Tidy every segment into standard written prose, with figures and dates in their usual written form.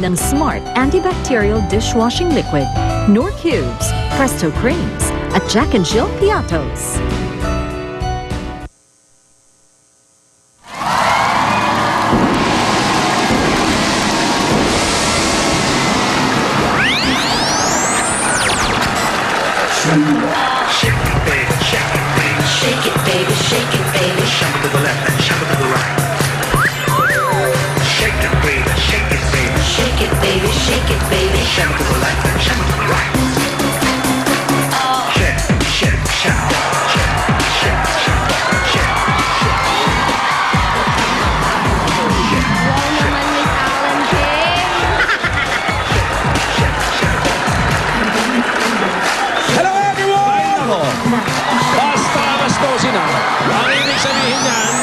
ng Smart Antibacterial Dishwashing Liquid, Knorr Cubes, Presto Creams, at Jack and Jill Piatos. Shake it, baby, shake it, baby. Shake it, baby, shake it, baby. Shake it to the left and shake it to the right. Shake it, baby, shake it, baby. Shake it, baby, shake it, baby. Shake it to the left and shake it to the right. Shake, shake, shake, shake, shake, shake, shake. Wow naman, Miss Alan King. Hello everyone! Basta alas 12 na. Ang ibig sabihin niyan,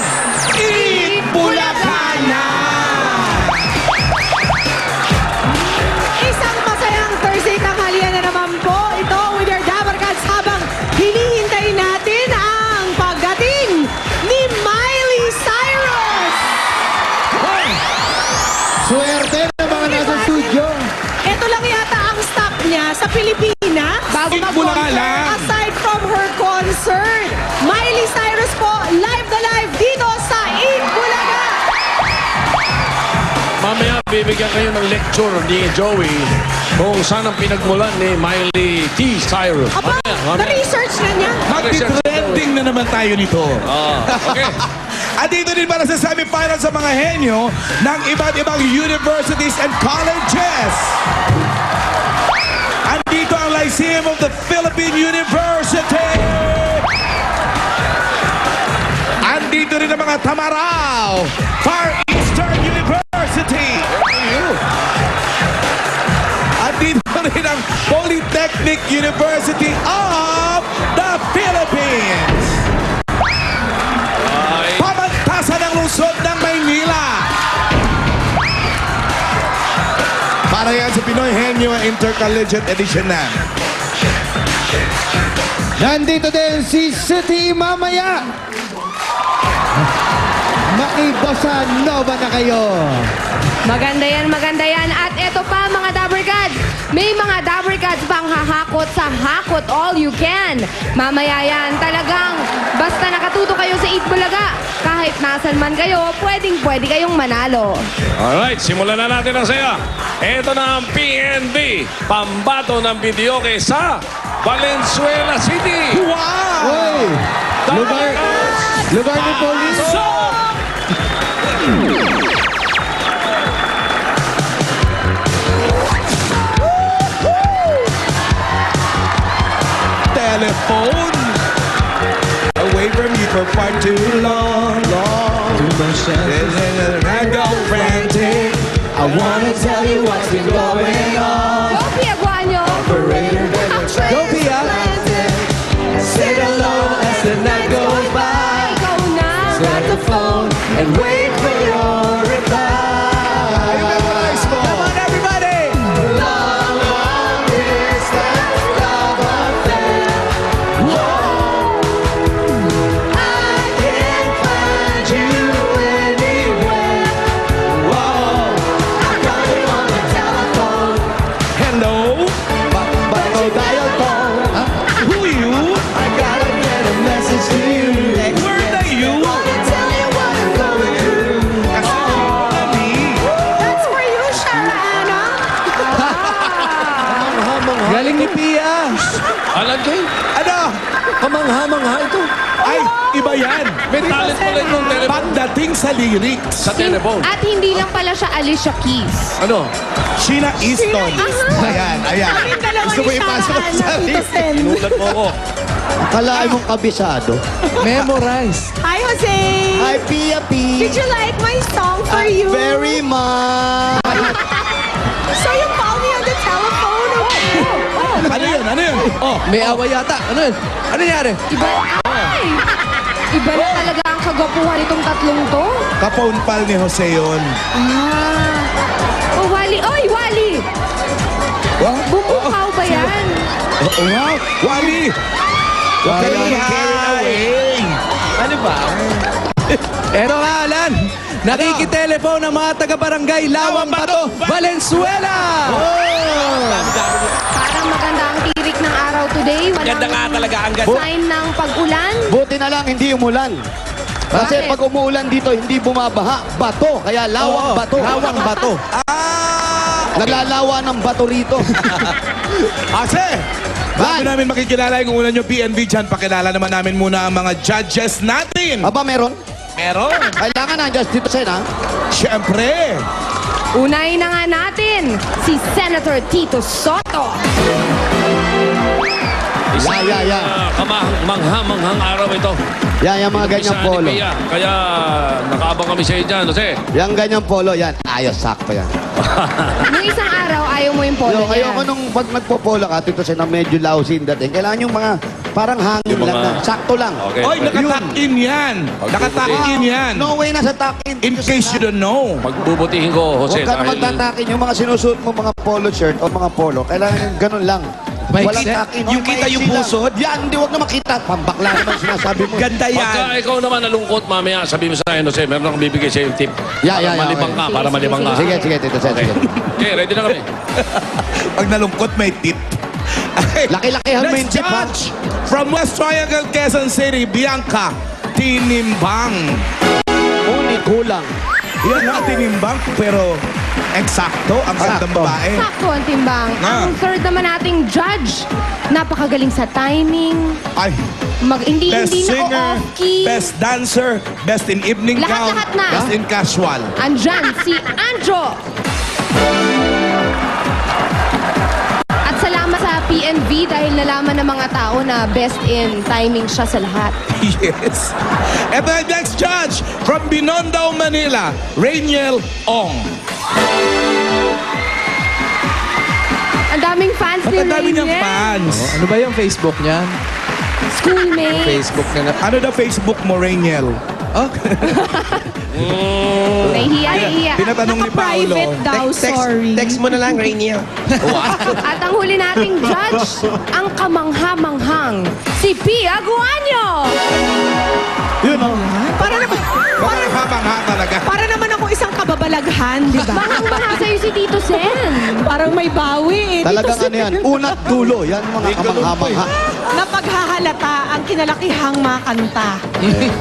Eat Bulacan! Isang masayang Thursday tanghalian na naman po. Ito with your Dabarkads habang hinihintay natin ang pagdating ni Miley Cyrus. Swerte na mga nasa studio. Ito lang yata ang stop niya sa Pilipinas bago Eat mag-concert. Bulacan. Aside from her concert, Miley Cyrus po live na live dito sa Eat Bulacan. Mamaya bibigyan kayo ng lecture ni Joey kung saan ang pinagmulan ni Miley T. Cyrus. Aba, na-research na niya. Mag-trending na naman tayo nito. Okay. At dito din para sa semifinal sa mga henyo ng iba't ibang universities and colleges. Andito ang Lyceum of the Philippine University. Andito rin ang mga Tamarao, Far Eastern University. Andito rin ang Polytechnic University of the Philippines. Pamantasan ng lungsod ng Maynila. Para yan sa Pinoy Henyo Intercollegiate Edition na. Nandito din si City mamaya. Makibossa Nova na kayo. Maganda yan. At eto pa mga Dabarkads, may mga Dabarkads pang hahakot sa Hakot All You Can. Mamaya yan, talagang basta nakatuto kayo sa Eat Bulaga, kahit nasan man kayo, pwede kayong manalo. Alright, simulan na natin ang saya. Ito na ang PNB, pambato ng videoke sa Valenzuela City. Wow! Uy! Lugar ni Police. Telephone away from you for far too long. I go frantic. I wanna tell you what's been going on. Go, Pia Guanyo! Go Pia. Sit alone as the night goes by. Ikaw na! Set the phone and wait for your reply. Come on, everybody! Long, long distance love affair. Whoa. I can't find you anywhere. Whoa. I got you on the telephone. Hello? But no dial tone. Who you? I gotta get a message to you. Where are you? Tell you what I'm going through. That's for you, Sharana. Galing ni Pia. Alan King, Ano? Kamangha-mangha ito. Ay, iba yan. may talent pala itong telephone. Pagdating sa lyrics. Sa telephone. At hindi lang pala siya Alicia Keys. Ano? Sheena Easton. Ayan. Kaming dalawa Gusto mo ni ipasok Sharana, sa Tito Sen. Inulat mo ako. Akalain mong kabisado. Memorize. Hi, Jose. Hi, Pia P. Did you like my song for you? Very much. So you called me on the telephone? Ano yun? Oh, May awa yata. Ano yun? Ano nangyari? Iba na talaga ang kagwapuhan itong tatlong to. kapon pal ni Jose yun. Oh, Wally. Oy, Wally! What? Bumukaw ba yan? Oh, wow. Wally! Huwag kayo mag-carry away. Ano ba? Eto nga, Alan. Nakikitelephone ang mga taga-barangay Lawang Bato, Valenzuela. Parang maganda ang tirik ng araw today. Walang Ganda nga talaga, ang ganda. sign ng pag-ulan. Buti na lang hindi umulan. Kasi Bakit? pag umuulan dito, hindi bumabaha. Bato. Kaya lawang bato. Lawang Bato. Naglalawa ng bato rito. Ase, bago Van. namin makikilala yung una nyo PNV dyan, pakilala naman namin muna ang mga judges natin. Aba, meron? Meron. Kailangan nandiyan dito sen, ha? Siyempre. Unahin na nga natin si Senator Tito Soto. Isang Yeah. mangha-manghang araw ito. Yan, yung mga ganyang Umpisa ni polo. Pia. Kaya nakaabang kami sa iyo dyan, Jose. Yung ganyang polo, yan. Ayos, sakto yan. Nung isang araw, ayaw mo yung polo Yung, niya. ayoko nung pag nagpo-polo ka, Tito Sen, na medyo lousy yung dating. Kailangan yung mga parang hangin Yung lang mga- na. Sakto lang. Okay. Oy, nakatuck-in yan. Nakatuck-in yan. No way na sa takin. In case you don't know. Magbubutihin ko, Jose. Huwag ka na dahil- magtatakin. Yung mga sinusuot mo, mga polo shirt o mga polo, kailangan yung ganun lang. May Walang set. takin. Yung kita yung maiksi lang. pusod? Yan, hindi, huwag na makita. Pambakla naman sinasabi mo. Ganda Pagka yan. ikaw naman nalungkot mamaya, sabi mo sa akin, Jose, meron akong bibigay sa yung tip. Yeah, Para malibang ka, okay. para malibang ka. Sige, sige, Tito Sen. Okay. Sige. Okay, ready na kami. Pag nalungkot, may tip. Laki-lakihan mo yung Let's tip, ha? judge from West Triangle, Quezon City, Bianca Tinimbang. Ngunit kulang. Yan na, Tinimbang, pero eksakto ang gandang Sakto. babae. Sakto ang timbang. Ah. Ang third naman nating judge, napakagaling sa timing. Ay, Hindi best na singer, off-key. best dancer, best in evening gown, Lahat-lahat na. best in casual. Andyan si Andro. At salamat sa PNV dahil nalaman ng mga tao na best in timing siya sa lahat. Yes. Ito ang next judge from Binondo, Manila, Rainiel Ong. Ang daming fans ni Ang dami niyang Rainiel. fans. Ano ba yung Facebook niya? Schoolmate. Facebook na na. Ano daw Facebook mo, Rainiel? Oh, Nahihiya. Tinatanong ni Paolo. Private daw, sorry. Text mo na lang, Rainiel. At ang huli nating judge, ang kamangha-manghang, si Pia Guanyo. Yun o. Para naman, Parang habang-ha talaga. para naman ako isang kababalaghan, di ba? Manghang-mangha sa'yo si Tito Sen. Parang may bawi eh. Talagang Dito ano yan, una't dulo. Yan mga kamangha-mangha. napaghahalata ang kinalakihang mga kanta.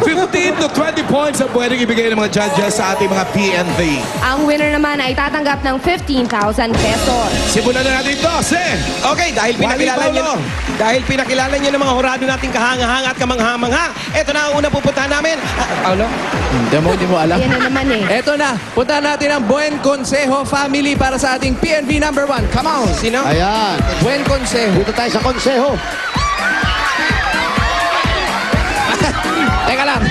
15 to 20 points ang pwedeng ibigay ng mga judges sa ating mga PNV. Ang winner naman ay tatanggap ng 15,000 pesos. Simulan na natin to, Sen. Okay, dahil pinakilala Wally niyo, Paulo. dahil pinakilala niyo ng mga hurado nating kahanga-hanga at kamangha-mangha, ito na ang una pupuntahan namin. Paolo? hindi mo alam. Yan na naman eh. Eto na, puntahan natin ang Buen Consejo family para sa ating PNV number 1. Come on! Sino? Ayan. Buen Consejo. Dito tayo sa konseho. Teka lang.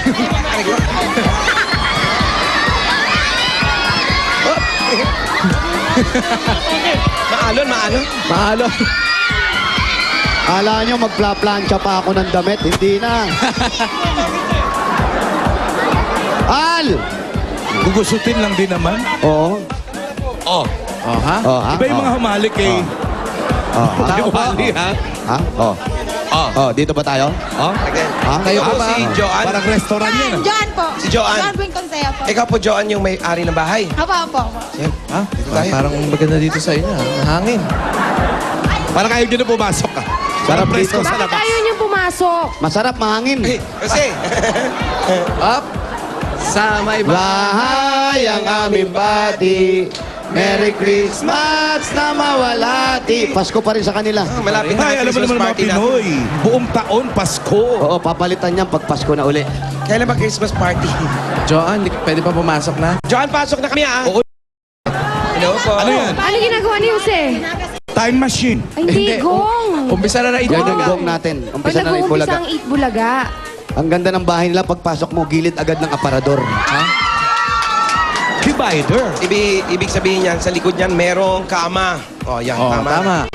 Maalon. Mahalo. Kala nyo magpla-plancha pa ako ng damit. Hindi na. Al! Gugusutin lang din naman. Oo. Oh, Oh, ha? Oh, ha? iba yung mga humalik eh. Oh, ha? Hindi Wally, ha? Ha? Oh. Oh. Oh, dito ba tayo? Oh? Ha? Kayo po Ako ba? si Joanne. Parang restaurant yan. ah. Joan po. Si Joanne. Joan Bueng Consejo po. Ikaw po, Joanne, yung may-ari ng bahay. Opo. Yan. Ha? Dito tayo. Parang maganda dito sa inyo. ha? Hangin. Parang ayaw nyo na pumasok ka. Parang Sarap presko dito. sa Bakit labas. ayaw niyo pumasok? Masarap, mahangin. Kasi, Up. Sa may Bahay ang aming bati. Merry Christmas na mawalati. Pasko pa rin sa kanila. malapit na Ay, ang alam mo Christmas naman mga party natin. Pinoy. Buong taon, Pasko. Oo, papalitan niyan pag Pasko na uli. Kailan ba Christmas party? Joan, pwede pa pumasok na? Joanne, pasok na kami ah. Oo. Hello po. Ano yan? Ano ginagawa ni Jose? Time machine. Ay, hindi, gong. Umpisa na na ito. Yan yung gong natin. Pag Umpisa na ng nag-uumpisa Bulaga. ang Eat Bulaga. Ang ganda ng bahay nila, pagpasok mo, gilid agad ng aparador. Divider. Ibig sabihin niyan, sa likod niyan, merong kama. Oh, yan, Oh, tama.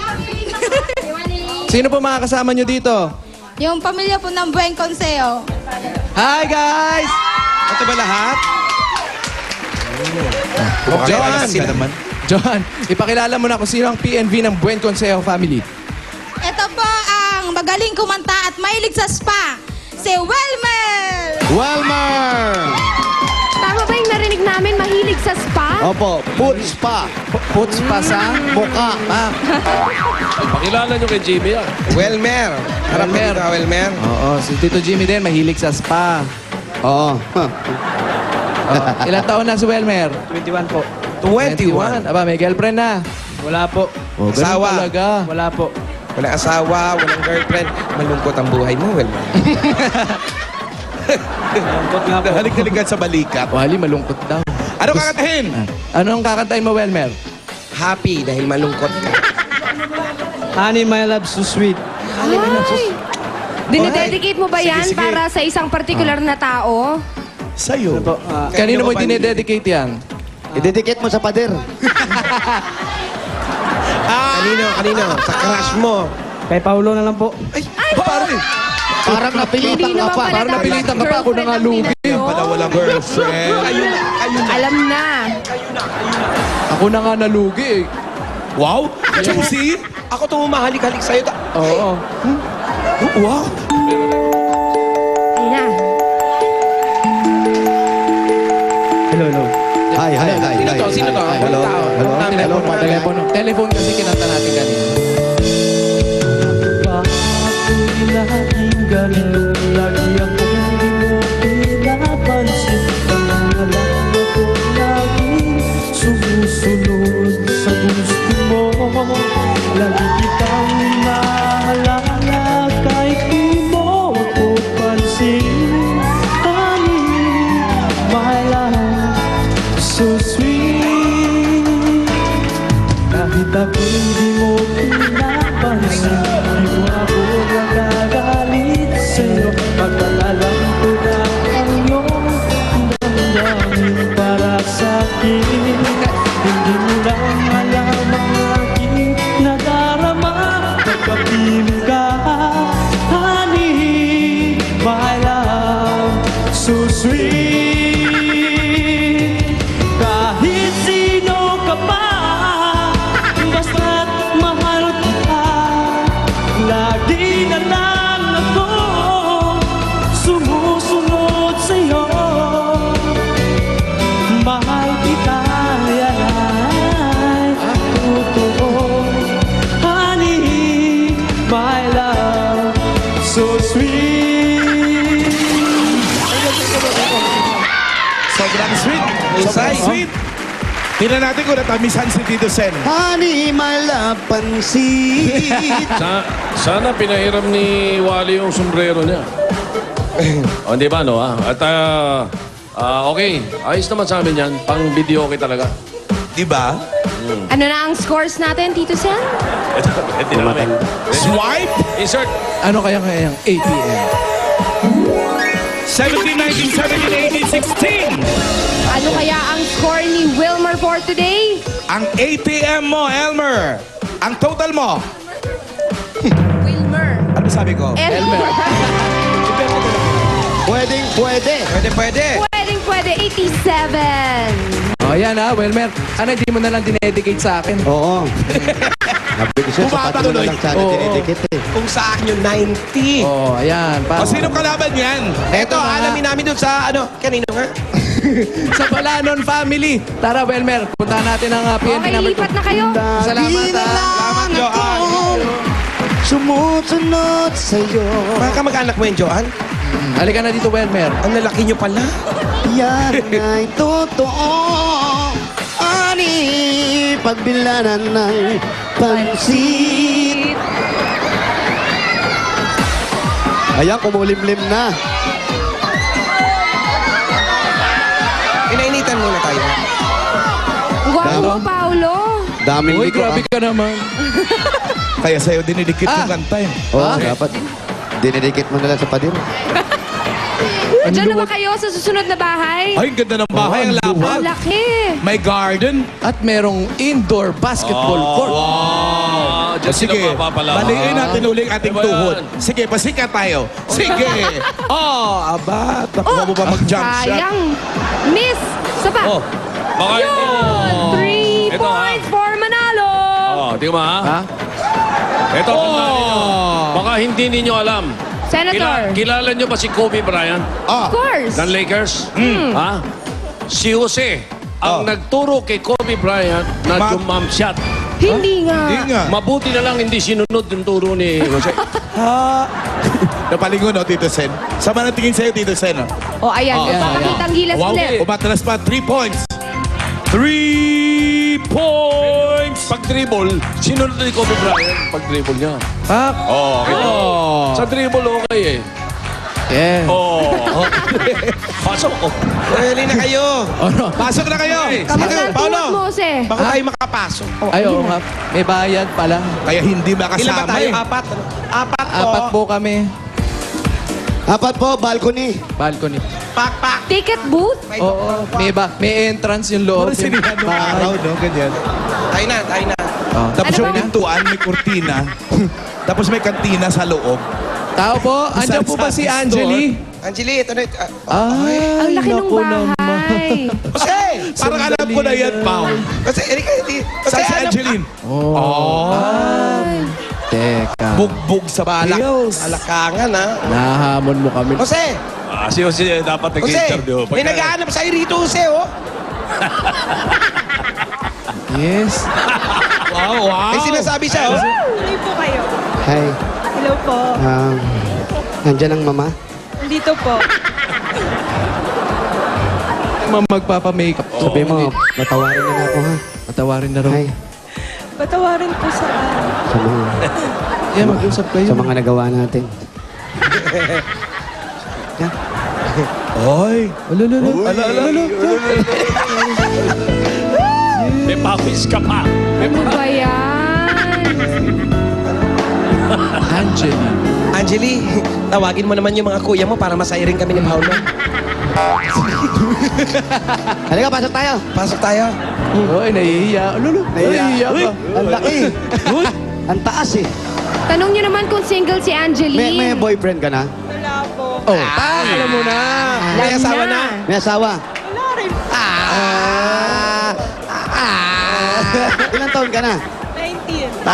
Sino po mga kasama nyo dito? Yung pamilya po ng Bueng Consejo. Hi, guys! Ito ba lahat? Okay, Joanne. alas ka naman. Joan, ipakilala mo na kung sino ang PNV ng Buen Consejo family. Ito po ang magaling kumanta at mahilig sa spa, si Welmer! Welmer! Tama ba yung narinig namin mahilig sa spa? Opo, food spa. Puts pa sa Mukha. Pakilala nyo kay Jimmy yan. Welmer. Harap ka dito, Welmer. Oo, si Tito Jimmy din mahilig sa spa. Oo. Ilang taon na si Welmer? 21 po. 21. Aba, may girlfriend na. Wala po. Oh, ganun Asawa. talaga. Wala po. Walang asawa, walang girlfriend. Malungkot ang buhay mo, Welmer. Lungkot nga po. Halik-halikan sa balikat. Wali, malungkot daw. Ano kakatahin? Anong kakantahin mo, Welmer? Happy dahil malungkot ka. Honey, my love, so sweet. Ay! Dinededicate mo ba Sige, yan sige. para sa isang particular na tao? Sa'yo. Po, Kanino mo ka ba dinededicate yan? Idedicate mo sa pader. Kanino? Sa crush mo. kay Paulo na lang po. Parang napilitan Hindi ka naman pa. pala Parang dapat napilitan ka pa, ako na nga girlfriend ang lugi. pinano. Wala walang girlfriend. Alam na. Ako na nga nalugi eh. Wow! Juicy! Ako itong umahalik-halik sa'yo. Oo. Wow! Ayun na. Hello. Hi. Sino to? Sino to? Hello. Hello. Hello. Telepono. Telephone kasi kinanta natin kanina. Sumusunod sa gusto mo. Lagi kitang naalala kahit di mo ako pansin. Honey, my love, so sweet. Kahit ako'y di mo pinapansin, di mo ako nagagalit sa'yo. Pagkakalam ko na ang iyong damdamin para sa'kin. Hindi mo lang alam ang aking nadarama. Pagkapiling ka, honey, my love, so sweet. Kahit sino ka pa, basta't mahal kita. Lagi na lang ako sumusunod sa'yo. Mahal kita, yan ay totoo. Honey, my love, so sweet. Sobrang sweet. Sobrang sweet. Tingnan natin kung natamisan si Tito Sen. Honey, my love, pansit. Sana pinahiram ni Wally yung sombrero niya. O, di ba, no? At, okay. Ayos naman sa amin yan. Pang video okay talaga. Diba? Ano na ang scores natin, Tito Sen? Ito namin. Swipe? Insert. Ano kaya yung ATM? 17, 19, 17, 18, 16. Ano kaya ang score ni Wilmer for today? Ang ATM mo, Elmer. Ang total mo. Wilmer. Ano sabi ko? Elmer. Pwede. Pwede. Pwede, 87. O yan Welmer. Ano, hindi mo na lang dinedicate sa akin. Oo. Sabi ko siya, sa pader mo na lang sana Oo. dinidikit eh. Kung sa akin yung 90. Oh, ayan. O, sino kalaban yan? Eto, Eto na. alamin namin dun sa kanino nga? Sa Balanon family. Tara, Welmer. Puntahan natin ang PNP Okay, number 2. lipat na kayo. Salamat, Salamat, Joanne. Sumusunod sa'yo. Mga kamag-anak mo yun, Joanne? Halika na dito, Welmer. Ang lalaki nyo pala. Yan ay totoo. Ani, pagbilanan ng pansit. Ayan, kumulimlim na. Inainitan muna tayo. Gwapo mo, Paolo. Daming Uy, liko grabe ka naman. Kaya sa'yo dinidikit yung kanta eh. Oo, dapat. Dinidikit mo na lang sa pader. Diyan na ba kayo sa susunod na bahay? Ay, ang ganda ng bahay, ang Ang lapad. laki. May garden. At merong indoor basketball court. Wow. Diyan sila Sige, mapapalaban. baliin natin uling ating Diba yan? tuhod. Sige, pasika tayo. Sige. Aba, nakuha mo ba mag-jump shot? Sayang. Miss. Sapa. Oh, baka Yun! 3 Ito, ha? points for Manalo. Oh, tingnan mo ha. Ha? Ito, baka hindi ninyo alam. Senator. Kilala nyo ba si Kobe Bryant? Of course. Ng Lakers? Ha? Si Jose ang nagturo kay Kobe Bryant na jump shot. Hindi nga. Hindi nga. Mabuti na lang hindi sinunod yung turo ni Jose. Napalingon, no, Tito Sen? Sama na tingin sa'yo, Tito Sen. O ayan, papakita ang gilas Wow, ulit. umatras pa. 3 points. 3 points. Pag dribble, sinunod ni Kobe Bryant pag dribble niya. Pak. Okay. Sa dribble, okay eh. Yeah. Oh. Pasok ko. Ready na kayo. Pasok na kayo. Kamusta ang Paolo, tuhod mo, Jose? baka tayo makapasok. Ay, oo nga. May bayad pala. Kaya hindi Ilan ba makasama tayo? eh. Apat? Apat po. Apat po kami. Apat po, balcony. Balcony. Pak. Ticket booth? Oo. May entrance yung loob. Parang sinihan ng araw, no? Ganyan. Tayo na. Tapos Ano yung ba? pintuan, may kurtina. Tapos may kantina sa loob. Tao po, andyan po ba si Angeli? Angeli, ito na. Ang laki ng naku bahay. Jose! Parang alam ko na yan, Pao. Jose, Erika, hindi. Saan si Angeline? Teka. Bugbog sa Heels. Alakangan, ha? Nahamon mo kami. Jose! Si Jose dapat Jose! nag-interview. May naghahanap sa'yo rito, Jose, oh. Yes. Wow. May sinasabi siya, oh. Tuloy po kayo. Hi. Hello po. Nandyan ang mama? Dito po. Magpapa-makeup. Sabi mo, matawarin na ako ha. Matawarin na raw. Hi. Patawarin po sa Sa mga, Yeah, mag-usap kayo. sa mga nagawa natin. Oy. May pawis ka pa. Ano ba yan? Angeli. Angeli, tawagin mo naman yung mga kuya mo para masaya rin kami ni Paolo. Halika, pasok tayo. Pasok tayo. Oy, nahihiya. Nahihiya ka. Ang laki. Ang taas eh. Tanong niyo naman kung single si Angeline. May boyfriend ka na? wala po. Oh, alam mo na. May asawa na. May asawa? Wala rin. Ilang taon ka na? 19.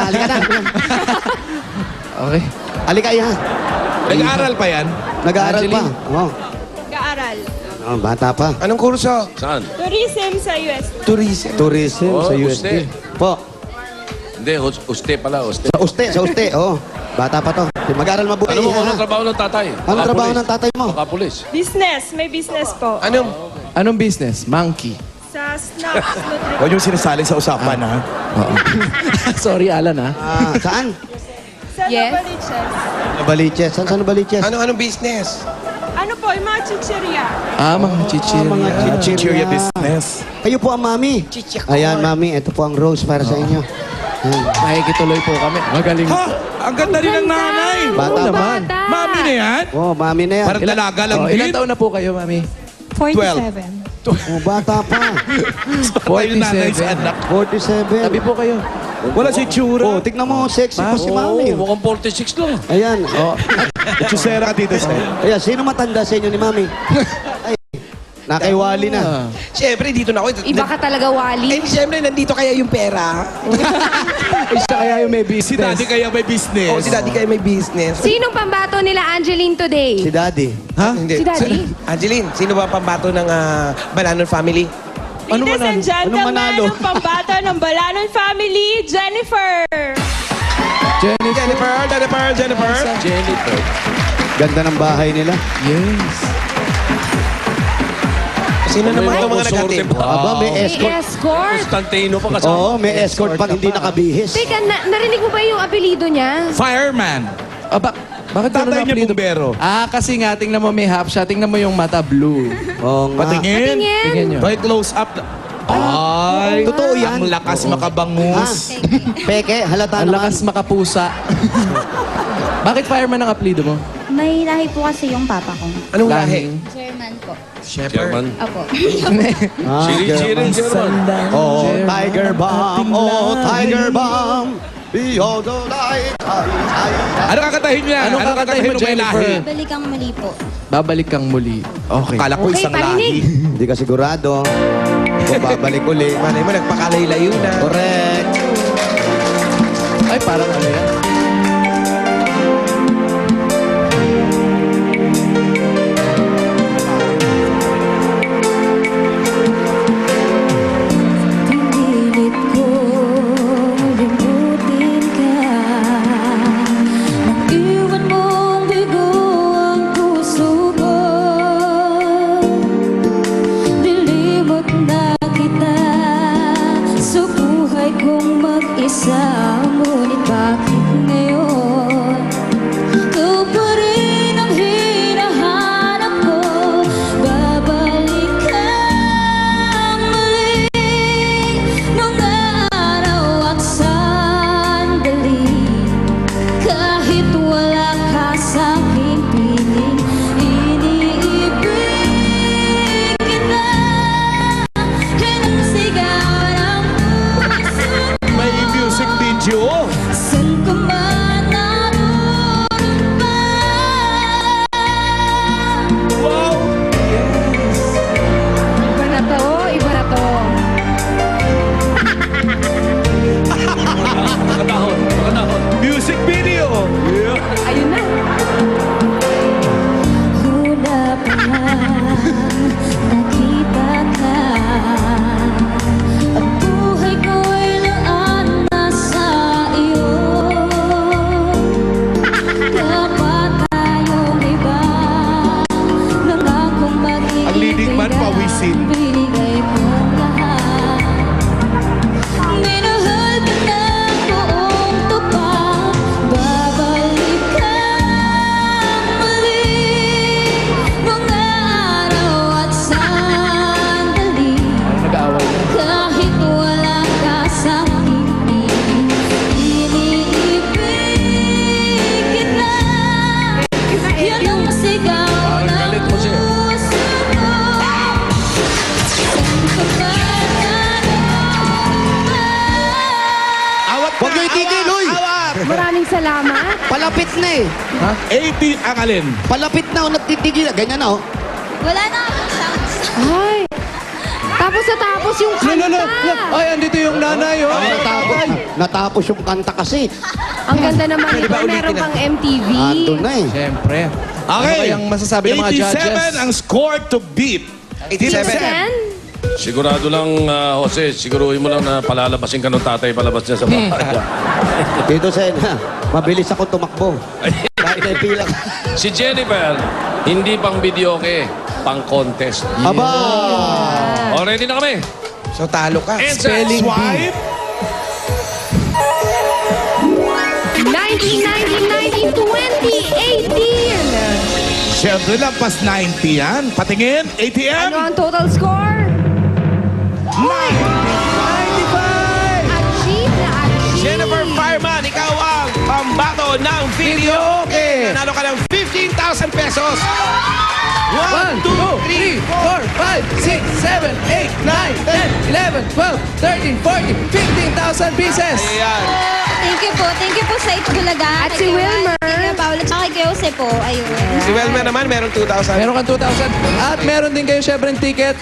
Halika na. Okay. Halika yan. Nag-aaral pa yan? Nag-aaral pa. Oo. Kaaral. Oh, bata pa. Anong kurso? Saan? Tourism sa US. Tourism. Tourism Oh, sa uste. USD. Po. Hindi, uste pala, uste. Sa uste. Oo. Bata pa to. Mag-aaral mabuti. Ano mo ha? anong trabaho ng tatay? Anong trabaho ng tatay mo? Baka pulis. Business. May business po. Anong business? Monkey. Sa snacks nutrition. Huwag yung sinasali sa usapan, ha? Sorry, Alan, ha? Saan? Sa Yes. Novaliches. Nabaliches. Saan Nabaliches? Anong business? Ano po, yung mga chicheria. Mga chichiri. Mga Chichirya chichirya. business. Kayo po ang mami. Ayan, mami. Ito po ang rose para sa inyo. Ayan. Makikituloy po kami. Magaling. Ha? Ang ganda rin ng nanay. Bata pa. naman. Bata. Mami na yan? Oh, mami na yan. Parang dalaga lang Ilan din. taon na po kayo, mami? 47. Oh, bata pa. Patay yung nanay sa anak. 47. Tabi po kayo. Wala si Chura. Oh, tignan mo. Sexy pa si Oo, mami. mukhang 46 lang. Ayan. Chusera ka dito, sir. Ayan, sino matanda sa inyo ni mami? Ay, nakaiwali na. Siyempre, dito na ako. Iba ka talaga, Wally. Siyempre, nandito kaya yung pera. Ay, siya kaya yung may Si business. daddy kaya may business. O, si daddy kaya may business. Sinong pambato nila Angeline today? Si daddy. Ha? Hindi. Si daddy? Angeline, sino ba pambato ng Balanon family? Ano Ladies manalo? and gentlemen, manalo? ang pambata ng Balanon family, Jennifer. Jennifer. Jennifer. Jennifer. Ganda ng bahay nila. Yes. Sino naman May itong mga konsorte nag-atid? pa. Aba, may May escort. escort. Constantino pa kasama. Oo, may escort pang hindi nakabihis. Teka, narinig mo ba yung apelido niya? Fireman. Bakit ganun Tatay ang niya apelido? bumbero. Kasi nga, tingnan mo may half siya. Tingnan mo yung mata blue. Oo nga. Patingin. Tingin. Tingnan nyo. By close up. Ay, Totoo yan. Ang lakas makabangus. Peke, halata Ang naman. lakas makapusa. Bakit fireman ang apelido mo? May lahi po kasi yung papa ko. Anong lahi? Lahing. German po. Chairman. Apo. Chiri-chiri Chairman. Oh, Tiger Bomb. Oh, Tiger Bomb. Beyond the light. Ano kakatahin niya? Anong kakatahin mo, ng may Jennifer? lahi? Balik ang mali po. Babalik kang muli. Okay. Akala ko Okay, isang parinig. lahi. Hindi ka sigurado. Kung babalik uli. Malay mo, nagpakalayo na. Correct. Ay, parang ano yan? buhay kong mag-isa, ngunit bakit ngayon ikaw pa rin ang hinahanap ko? Babalik kang muli, mga araw at sandali, kahit wala ka sa'king piling, iniibig kita. Yan ang sigaw ng puso ko. May music video. Saan ka man naroon pa? Wow! Iba na to, iba na to. Music video. Yeah. Ayun na. Hula pa nakita ka, ang buhay ko'y laan na sa iyo. Dapat tayong iba, nangakong mag-iibig. Ang leading man, pawisin. Binigay kong lahat. Minahal ka ng buong tupa, babalik ka muli, mga araw at sandali, kahit wala ka sa'king piling, iniibig kita. Yan ang sigaw ng galit mo siya. puso ko. Saan ka ba naroon pa? Awat Huwag niyo itigil, uy! Awat! Maraming salamat. Palapit na eh. 80 ang alin. Palapit na, nagtitigil. Ganyan na, oh. Wala na akong chance. Ay. Tapos natapos yung kanta. Ay, andito yung nanay, oh. Natapos yung kanta kasi. Ang ganda naman Pwede ito. ba ulitin Meron na? pang MTV. Ando na eh. Siyempre. Ano Okay. kayang masasabi ng mga judges? 87 ang score to beat. 87. Sen? Sigurado lang, Jose, siguruhin mo lang na palalabasin ka ng tatay palabas niya sa bahay. Dito Sena, mabilis ako tumakbo. Dahil may pila. Si Jennifer, hindi pang videoke, pang contest. Aba! O, ready na kami? So talo ka. Spelling Swipe. 19, 20, 18. Siyempre lang, pas 90 yan. Patingin, ATM. Ano ang total score? 9. Achieve na achieve. Jennifer Fireman, ikaw ang pambato ng video. Okay. Nanalo ka ng 15,000 pesos. 1, 2, 3, 4, 5, 6, 7, 8, 9, 10, 11, 12, 13, 14, 15,000 pieces. Ayan. Thank you po sa Itbulaga. At si Wilmer. Kay Paula, tsaka kay Jose po. Ayun. Si Welmer naman, meron 2,000. Meron kang 2,000. At meron din kayo syempre ticket.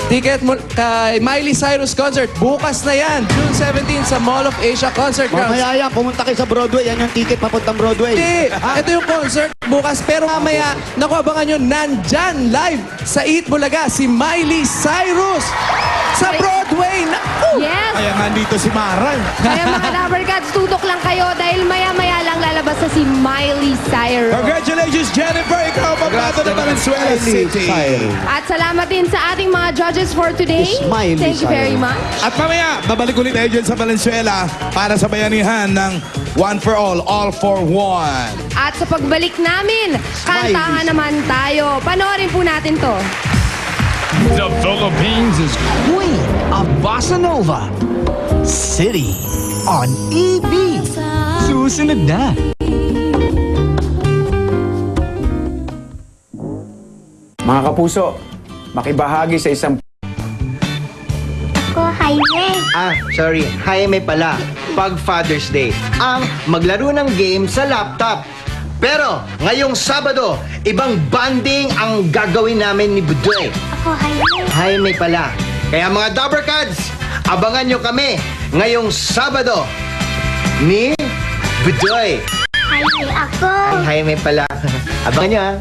Ticket mo kay Miley Cyrus concert. Bukas na yan, June 17 sa Mall of Asia Concert Grounds. Mamaya yan, pumunta kayo sa Broadway. Yan yung ticket papuntang Broadway. Hindi. Ito yung concert bukas. Pero mamaya, naku, abangan nyo, nandyan live sa Eat Bulaga si Miley Cyrus sa Broadway. Yes. Kaya nandito si Mara. Kaya mga Lover Gods, tutok lang kayo dahil maya-maya lang lalabas na si Miley Cyrus. Congratulations, Jennifer. Ikaw ang pambato ng Valenzuela City. At salamat din sa ating mga judges for today. Miley Thank you very Cyrus. much. At mamaya, babalik ulit tayo dyan sa Valenzuela para sa bayanihan ng One for All for One. At sa pagbalik namin, kantahan naman tayo. Panoorin po natin to. The Philippines is Queen of Bossa Nova. City on EB. Susunod na. Mga kapuso, makibahagi sa isang... Ako, Jaime. Sorry, Jaime pala. Pag Father's Day, ang maglaro ng game sa laptop. Pero, ngayong Sabado, ibang banding ang gagawin namin ni Budoy. Ako, Jaime. Jaime pala. Kaya mga Dappercads, abangan nyo kami ngayong Sabado ni Budoy. Jaime ako. Ay, Jaime pala. Abangan nyo, ha?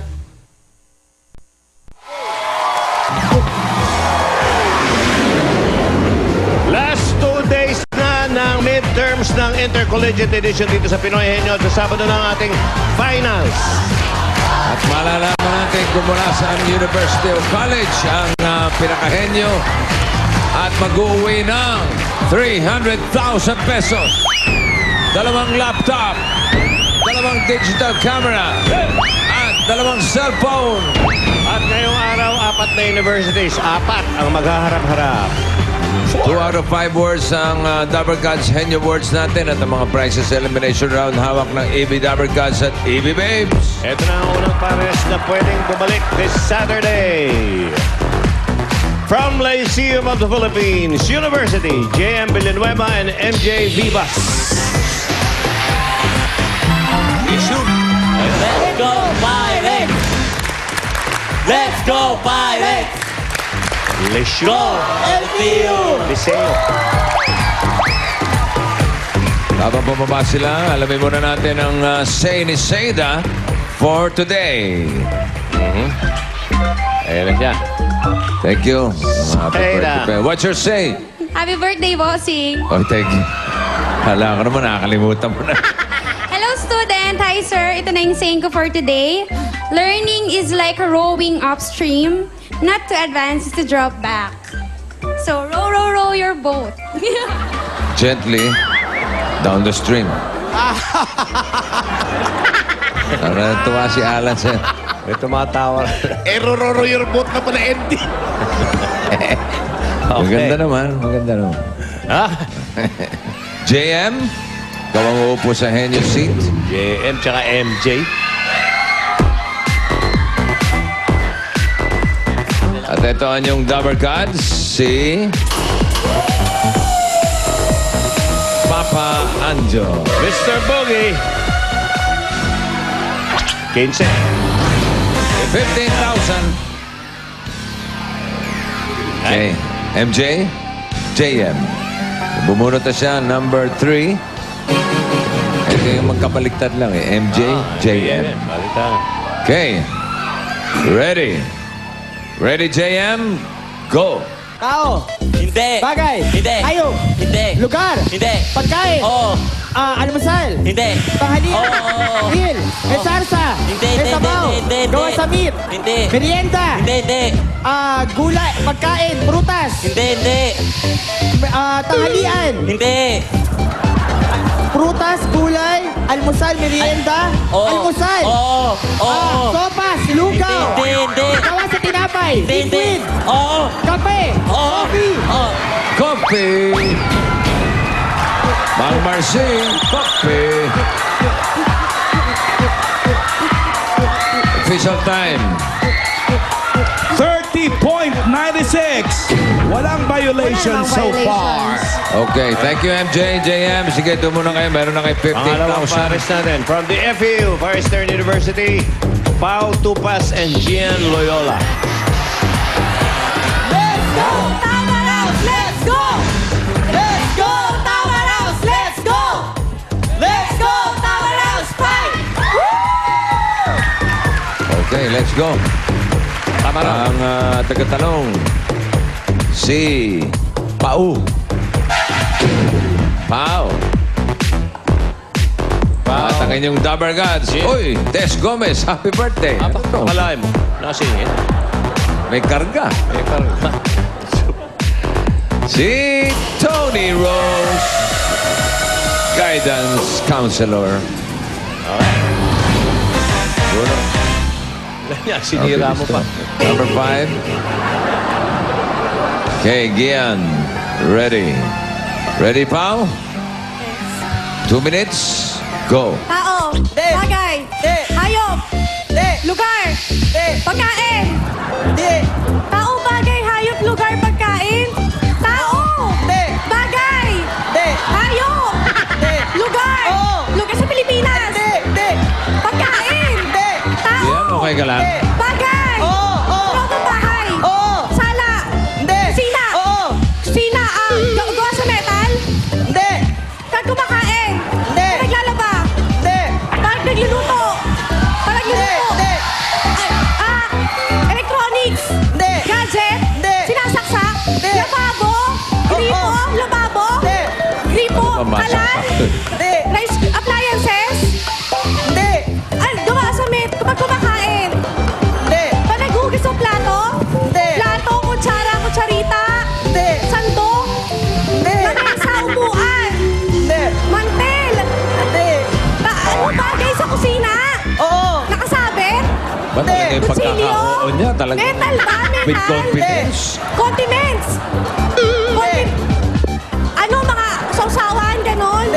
Last 2 days na ng midterms ng Intercollegiate Edition dito sa Pinoy Henyo at sa Sabado ng ating finals. At malalaman natin kung mula saan University o College ang pinakahenyo at mag-uwi ng 300,000 pesos. 2 laptop, 2 digital camera, at 2 cellphone. At ngayong araw, 4 na universities. 4 ang maghaharap-harap. 2 out of 5 words ang Dabber Gods Henyo Words natin at ang mga prizes sa elimination round hawak ng AB Dabber Gods at AB Babes. Ito na ang unang pares na pwedeng bumalik this Saturday. From Lyceum of the Philippines University, JM Villanueva and MJ Vivas. Let's go Pirates! Let's go Pirates! Lesyo. Go LPU! Liceo. Habang bumaba sila, alamin muna natin ang say ni Seda for today. Ayan na siya. Thank you. Happy Seda. birthday. What's your say? Happy birthday, bossing! Oh, thank you. Hala ko naman, nakakalimutan mo na. Hello, student! Hi, sir! Ito na yung saying ko for today. Learning is like rowing upstream. Not to advance is to drop back. So, row, row, row your boat. Gently down the stream. Tuwa si Alan sa... May tumatawa. Error your boat na pala, Andy. Maganda naman. Maganda naman. JM, ikaw ang uupo sa Henyo seat. JM tsaka MJ. At ito ang inyong Dabber Gods, si... Papa Anjo. Mr. Boogie. 15. 15,000. Okay. MJ, JM. Bumunot na siya, number 3. Ito yung magkabaliktad lang eh. MJ, JM. Baliktad. Okay. Ready. Ready, JM? Go. Tao! Hindi! Bagay. Hindi! Hayop. Hindi! Lugar. Hindi! Pagkain. Oo! Almusal. Hindi! Tanghalian. Oo. Meal. May sarsa. Hindi, May hindi, sabaw. hindi, hindi, Gawa hindi. sa meat. Hindi! Merienda. Hindi, hindi! Gulay. Pagkain. Prutas. Hindi, hindi! Tanghalian. Hindi! Prutas, gulay, almusal, merienda. Oo. Almusal. Oo! Oo! Sopas, lugaw. Hindi, hindi! Gawa sa tinapay. Hindi, hindi! Liquid. Oo! Kape. Oo! Coffee. Oo! Coffee. Mang Marcin, coffee. Official time. 30.96. Walang violations so far. Okay, thank you MJ, JM. Sige, doon muna kayo. Meron na kayo Pangalawang 15,000. pares natin. From the FEU, Far Eastern University, Pao Tupas and Gian Loyola. Let's go! Tama House! Let's go! Let's go! Tama House! Let's go! Let's go! Tama House! Fight! Okay, let's go. Ang tagatanong, si Pau. Pau. At ang inyong Dabber Gods. Uy, Tess Gomez, happy birthday. Ano to? Akalain mo, nasingit. May karga. May karga. Si Tony Rose, guidance counselor. Okay. Sinira mo pa. Number 5. Okay, Gian. Ready. Ready, Pao? 2 minutes. Go. Tao. Bagay. Hayop. Lugar. Pagkain. Tao, bagay, hayop, lugar, pagkain. Tao. Bagay. Hayop. Lugar. Lugar sa Pilipinas. Pagkain. Tao. Gian, okay ka lang? Bagay. Loob ng bahay. Sala. Kusina. Kusina. Gawa sa metal. Pag kumakain. Pag naglalaba. Pag nagluluto. Pag nagluluto. Electronics. Gadget. Sinasaksak. Lababo. Gripo. Lababo. Gripo. Kalan. Rice appliances. Gawa sa kapag kumakain. Pag naghugas ng plato. Plato, kutsara, kutsarita. Sandok. Ba talaga yung Kutsilyo? pagkakaroon niya? Talaga. Metal ba? Metal? With confidence. Continents. Ano, mga sausawan, ganon?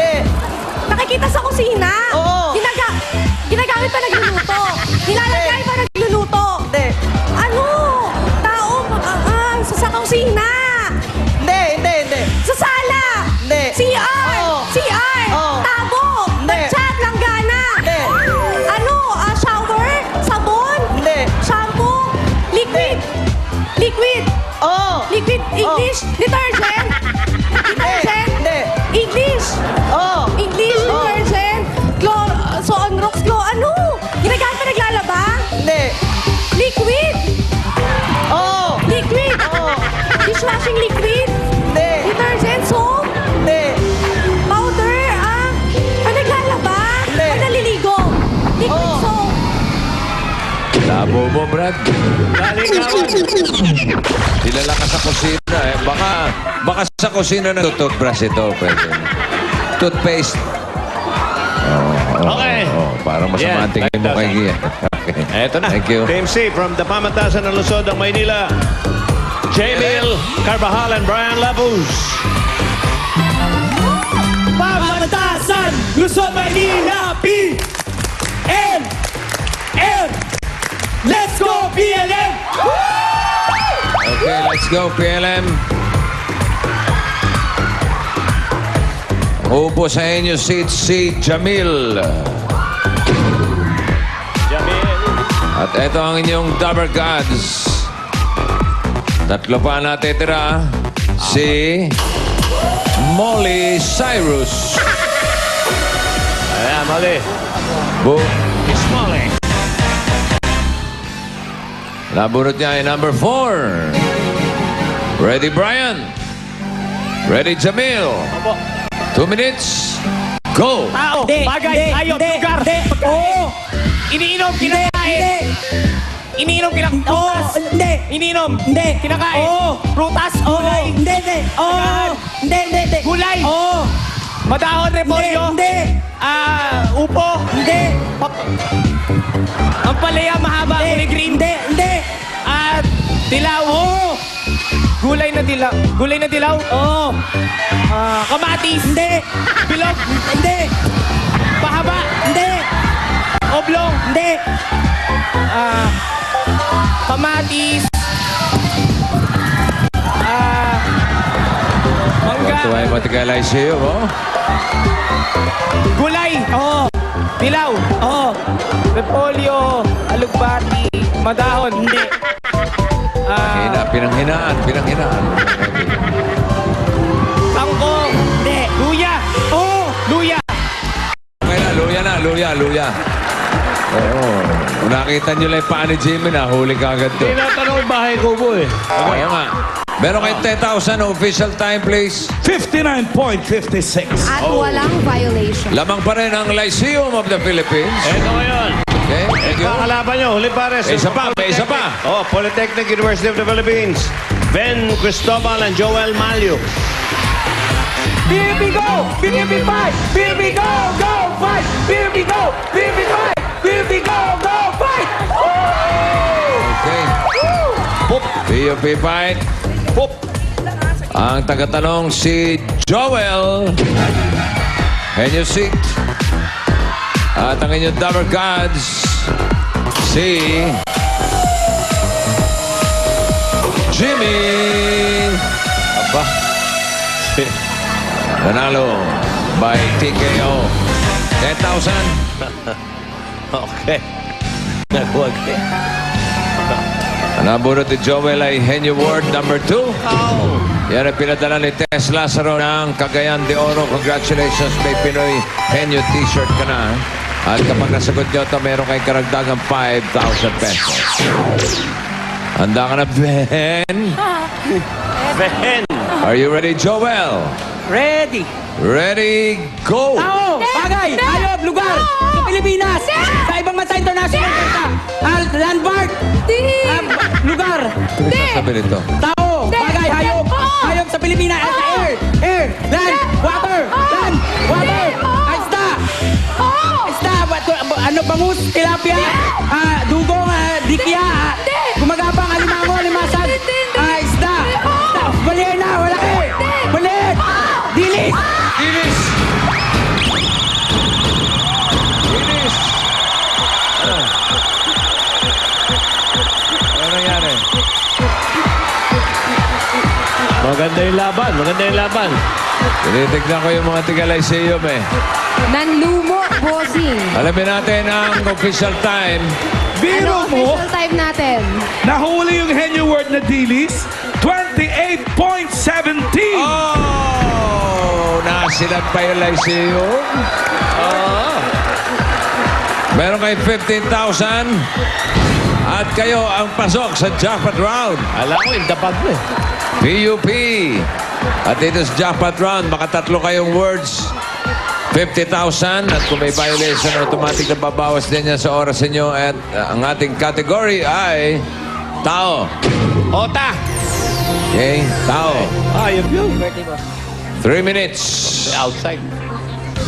Nakikita sa kusina. Ginagamit pa nagluluto. Nilalagay pa nagluluto. Ano? Tao, sa kusina. Hindi. Sa sala. CR. CR. Tabo. Chat, langgana. Ano? Shower? Sabon? Shampoo? Liquid? Liquid? Liquid English? Detergent? Detergent? English? English? Detergent? Sonrox? Ano? Ginagamit pa naglalaba? Liquid? Liquid? Dishwashing liquid? Detergent? Soap? Powder? Naglalaba? Naliligo? Liquid soap? Labo mo, Brad. Kilala ka sa kusina eh. Baka sa kusina na toothbrush ito. Pwede. Toothpaste. Okay. Parang masama ang tingin mo kay Gia. Okay. Eto na. Thank you. Team C from the Pamatasan ng Luzon ng Maynila. Jamil Carbajal and Brian Labuz. Pamatasan, Luzon, Maynila, PLM. Let's go, PLM! Okay, let's go, PLM. Upo sa inyo seat si Jamil. At ito ang inyong Dabber Gods. Tatlo pa natitira. Si Molly Cyrus. Ayan, Molly. It's Molly. Nabunot niya ay number 4. Ready, Brian? Ready, Jamil? 2 minutes. Go! Tao, bagay, hayop, lugar. Oo. Iniinom, kinakain. Iniinom, kinakain. Oo. Hindi. Iniinom. Hindi. Kinakain. Oo. Prutas. Gulay. Hindi. Oo. Hindi. Gulay. Oo. Madahon, repolyo. Hindi. Upo. Hindi. Ang palaya mahaba. Kulay green. Hindi. Dilaw. Oo. Gulay na dilaw. Gulay na dilaw? Oo. Kamatis. Hindi. Bilog. Hindi. Pahaba. Hindi. Oblong. Hindi. Kamatis. Mangga. Tuway matigalay siyo, oh. Gulay. Oo. Dilaw. Oo. Repolyo. Alugbati. Madahon. Hindi. Pinanghinaan. Kangkong. Hindi. Luya. Oo. Luya. Okay na, luya. Oo. Kung nakita nyo lang yung paa ni Jimmy, nahuli ka agad to. Tinatanong yung bahay ko po eh. Okay nga. Meron kayong 10,000 official time, please. 59.56. At walang violation. Lamang pa rin ang Lyceum of the Philippines. Ito ngayon. Okay, thank you. Kakalaban nyo, huli pares. May isa pa. Oh, Polytechnic University of the Philippines. Ben Cristobal and Joel Malio. BB go! BB fight! BB go! Go fight! BB go! BB fight! BB go! Go fight! Okay. PUP fight. Pop. Ang tagatanong si Joel. Can you sit? At ang inyong Dabber Gods, si Jimmy. Aba. Nanalo by TKO. 10,000. Okay. Nagwag eh. Nabunot ni Joel ay Henyo Ward number 2. Yan ang pinadala ni Tess Lazaro ng Cagayan de Oro. Congratulations, may Pinoy Henyo t-shirt ka na. At kapag nasagot nyo ito, meron kayong karagdagang 5,000 pesos. Handa ka na, Ben? Ben! Are you ready, Joel? Ready! Ready, go! Tao! Bagay! Hayop! Lugar! Sa Pilipinas! Sa ibang bansa international! Landmark! Lugar! Sabi nito. Tao! Bagay! Hayop! Hayop sa Pilipinas! Sa air! Air! Land! Water! Land! Water! Isda! Isda! Ano? Bangus! Tilapia! Dugong! Maganda yung laban. Maganda yung laban. Tinitignan ko yung mga tiga-Lyceum eh. Nanlumo, bossing. Alamin natin ang official time. Biro Ano mo, official time natin? nahuli yung Henyo word na Dilis, 28.17. Oh! Nasilag pa yung Lyceum. Meron kayo 15,000. At kayo ang pasok sa jackpot round. Alam ko, indapag mo eh. PUP. At dito sa jackpot round, makatatlo kayong words. 50,000 at kung may violation, automatic na babawas din yan sa oras ninyo. At ang ating category ay tao. Ota! Okay, tao. Ayun yun. 3 minutes. Outside.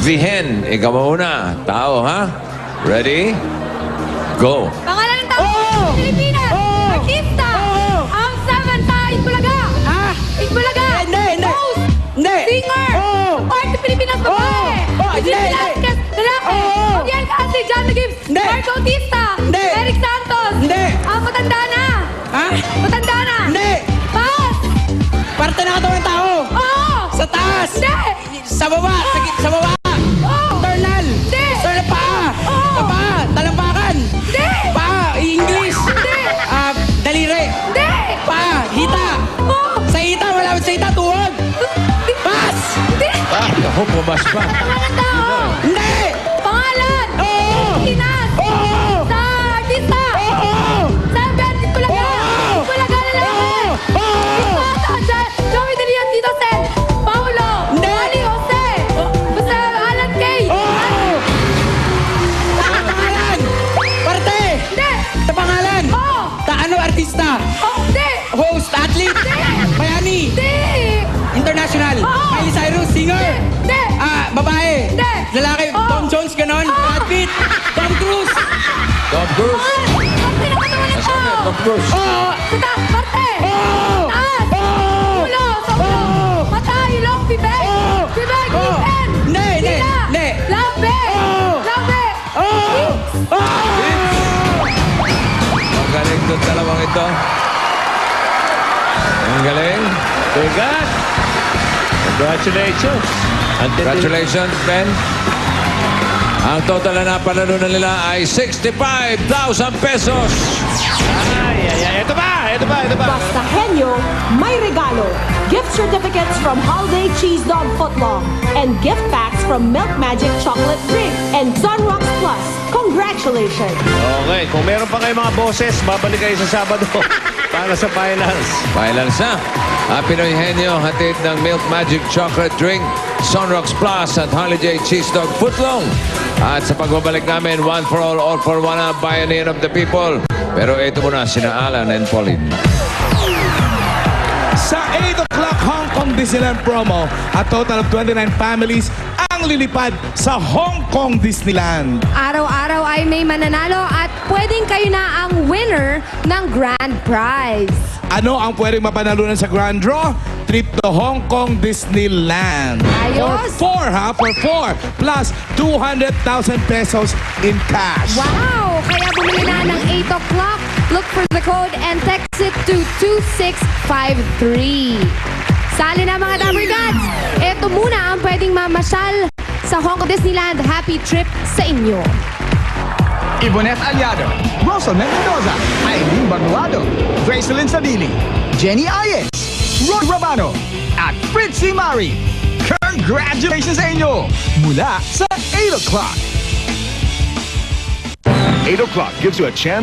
Vihen, ikaw muna. Tao, ha? Ready? Go. Pangalan ng tao sa Pilipinas. Artista. Ang Samantha Itbulaga. Itbulaga. Hindi. Host. Hindi. Singer. Part ng Pilipinas babae. Hindi. Velasquez. Lalaki. Odian Kasi. John Gibbs. Hindi. Marco Bautista. Hindi. Eric Santos. Hindi. Matanda na. Matanda na. Hindi. Pass. Parte ng katawan ng tao. Sa taas. Hindi. Sa baba. Sa baba. Internal. Hindi. Sa paa. Sa paa. Talampakan. Hindi. Paa. English. Hindi. Daliri. Hindi. Paa. Hita. Sa hita. Malapit sa hita. Tuhod. Pass. Hindi. Ako, pumas pa. Pangalan ng tao. Hindi. Pangalan. Pinas. Sa artista. Sa Itbulaga. Itbulaga lalaki. Joey De Leon, Tito Sen. Paulo. Wally Jose. Basta Alan Kay. Pangalan. Parte. Hindi. Sa pangalan. Ano artista? Hindi. Host. Athlete. Bayani. Hindi. International. Miley Cyrus. Singer. Hindi. Babae. Hindi. Lalaki. Tom Jones. Ganon. Brad Pitt. Tom Cruise. Tom Cruise. Parte ng katawan ng tao. Tom Cruise. Sa taas. Parte. Taas. Ulo. Sa ulo. Mata. Ilong. Bibig. Bibig. Ngipin. Hindi. Dila. Hindi. Labi. Labi. Ang galing itong dalawang ito. Ang galing. Very good. Congratulations. Congratulations, Ben. Ang total na napanalunan nila ay 65,000 pesos. Ay. Ito ba? Basta Henyo, may regalo. Gift certificates from Holiday Cheese Dog Footlong and gift packs from Milk Magic Chocolate Drink and Sunrocks Plus. Congratulations! Okay, kung meron pa kayo mga boses, babalik kayo sa Sabado para sa finals. Finals na. Pinoy Henyo, hatid ng Milk Magic Chocolate Drink, Sunrocks Plus at Holiday Cheese Dog Footlong. At sa pagbabalik namin, one for all for one, Bayanihan of the People. Pero ito muna, sina Alan and Pauline. Sa 8 o'clock Hong Kong Disneyland promo, a total of 29 families ang lilipad sa Hong Kong Disneyland. Araw-araw ay may mananalo at pwedeng kayo na ang winner ng grand prize. Ano ang pwedeng mapanalunan sa Grand Draw? Trip to Hong Kong Disneyland. Ayos! For 4 plus 200,000 pesos in cash. Wow! Kaya bumili na ng 8 o'clock. Look for the code and text it to 2653. Sali na mga Dapper Gods! Ito muna ang pwedeng mamasyal sa Hong Kong Disneyland. Happy trip sa inyo! Ibonet Aliado, Rosalyn Mendoza, Aileen Banuado, Gracelyn Sadili, Jenny Ayes, Roy Rabano, at Fritzy Mari. Congratulations sa inyo! Mula sa 8 o'clock. 8 o'clock gives you a chance.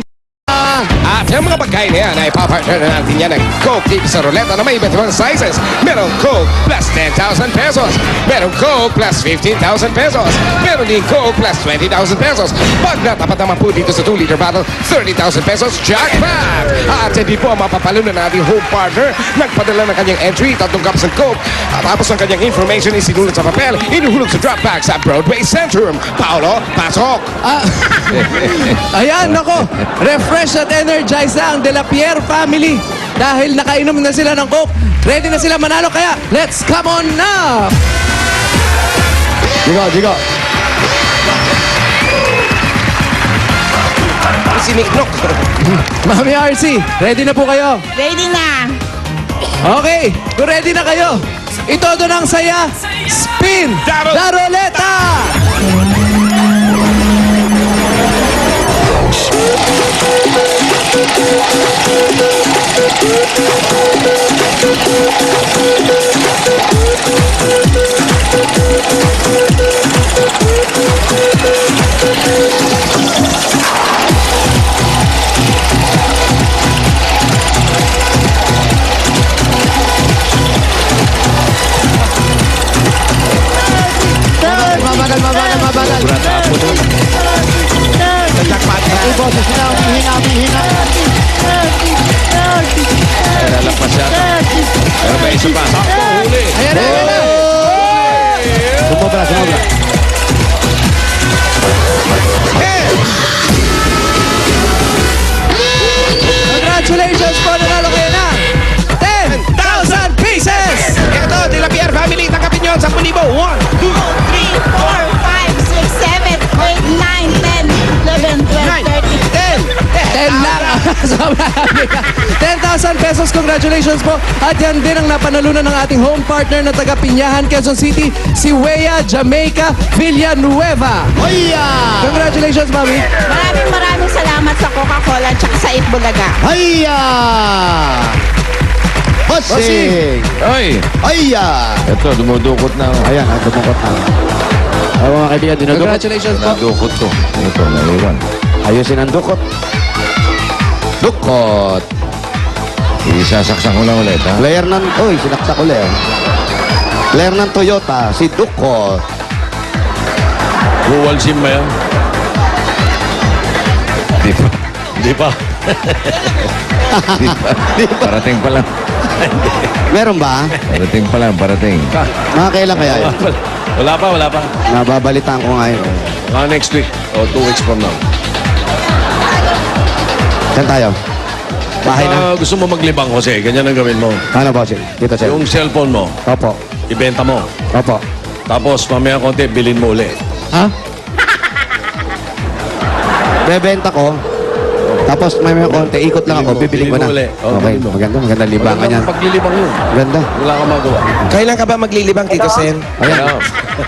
At yung mga pagkain na yan ay papartner na natin yan ng Coke dito sa ruleta na may iba't ibang sizes. Merong Coke plus 10,000 pesos. Merong Coke plus 15,000 pesos. Meron din Coke plus 20,000 pesos. Pag natapat naman po dito sa 2-liter bottle, 30,000 pesos jackpot! At hindi po ang mapapalo na nating home partner. Nagpadala ng kanyang entry, 3 cups ng Coke. At tapos ang kanyang information ay sinulat sa papel, inuhulog sa drop bag sa Broadway Centrum. Paolo, pasok! Ayan, nako. Refresh at energize na ang De La Pierre family. Dahil nakainom na sila ng Coke. Ready na sila manalo. Kaya, let's come on na! Digo. Si Nick Nook. Mami RC, ready na po kayo? Ready na. Okay, kung ready na kayo, itodo ng saya, spin the ruleta! Mabagal. Ay, boses na, hina. Ay, lalagpas yata. Pero may isa pa. Huli. Ayan na! Sumobra. Congratulations po, nanalo kayo na 10,000 pieces! Ito, Tilapia family, tanggapin nyo 10,000. 1, 2, 3, 4, 5, 6, 7, 8, 9, 10, 11, 12, 10 lang. Sobrang dami ka. 10,000 pesos. Congratulations po. At yan din ang napanalunan ng ating home partner na taga Piñahan, Quezon City, si Wea Jamaica Villanueva. Congratulations, Mami. Maraming salamat sa Coca-Cola at sa Eat Bulaga. Bossing! Ay! Ito, dumudukot na. Ayan, dumukot na. Ay, mga kaibigan, dinudukot. Congratulations po. Nadukot ko. Ito, naiwan. Ayusin ang dukot. Dukot. Isasaksak ko lang ulit, ha? Player ng... Uy, sinaksak ulit. Player ng Toyota, si Dukot. Ruwal sim ba yan? Di pa. Parating pa lang. Meron ba? Parating. Mga kailan kaya yun? Wala pa. Nababalitaan ko ngayon. Next week o 2 weeks from now. Saan tayo? Bahay na? Gusto mo maglibang, Jose, ganyan ang gawin mo. Ano, bossing? Dito, sir. Yung cellphone mo, Opo. ibenta mo. Opo. Tapos mamaya konti, bilhin mo uli. Ha? Bebenta ko. Tapos may konti, ikot lang ako, bibiling ko na. Uli. Okay, maganda libangan yan. Paglilibang yun. Ganda. Wala kang magawa. Kailan ka ba maglilibang, Tito Sen? Ayan.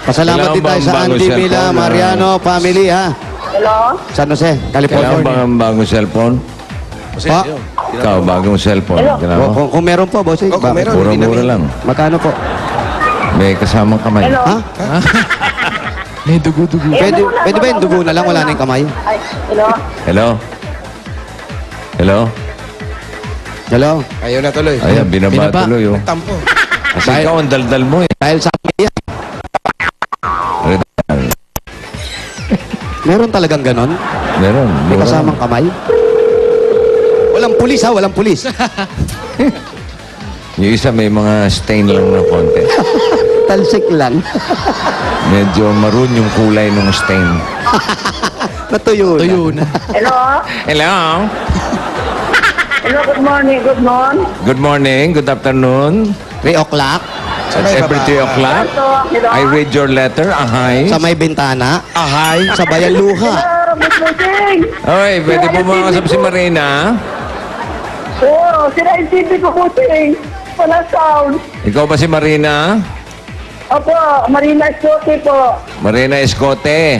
Pasalamat Kailangan din tayo bang sa bagong Andy cellphone Mila, na- Mariano, family, ha? Hello? San Jose, Kailangan California. ba ang bagong cellphone? Kasi Pa? yun. Ikaw, bagong cellphone. Kailangan mo? Kung meron po, bossing. O, kung meron. Mura-mura lang. Magkano po? May kasamang kamay. Ha? May dugo-dugo. Pwede ba yung dugo na lang, wala na yung kamay? Hello? Hello? Ayaw na tuloy. Ayan, binaba tuloy. Oh. Tampo. Kasi ikaw ang daldal mo, eh. Dahil sa akin yan. Meron talagang ganon? Meron. May mura. kasamang kamay? Walang pulis, ha? Walang pulis. Yung isa may mga stain lang na konti. Talsik lang. Medyo maroon yung kulay ng stain. Natuyo na. Hello? Hello? Hello, good morning. Good morning, good afternoon. 3 o'clock. At every 3 o'clock, I read your letter. Ahay. Sa may bintana. Ahay. Sa bayan luha. Okay, pwede po mga kasap si Marina. Oo, sila yung TV ko puting. Wala sound. Ikaw ba si Marina? Opo, Marina Escote po. Marina Escote.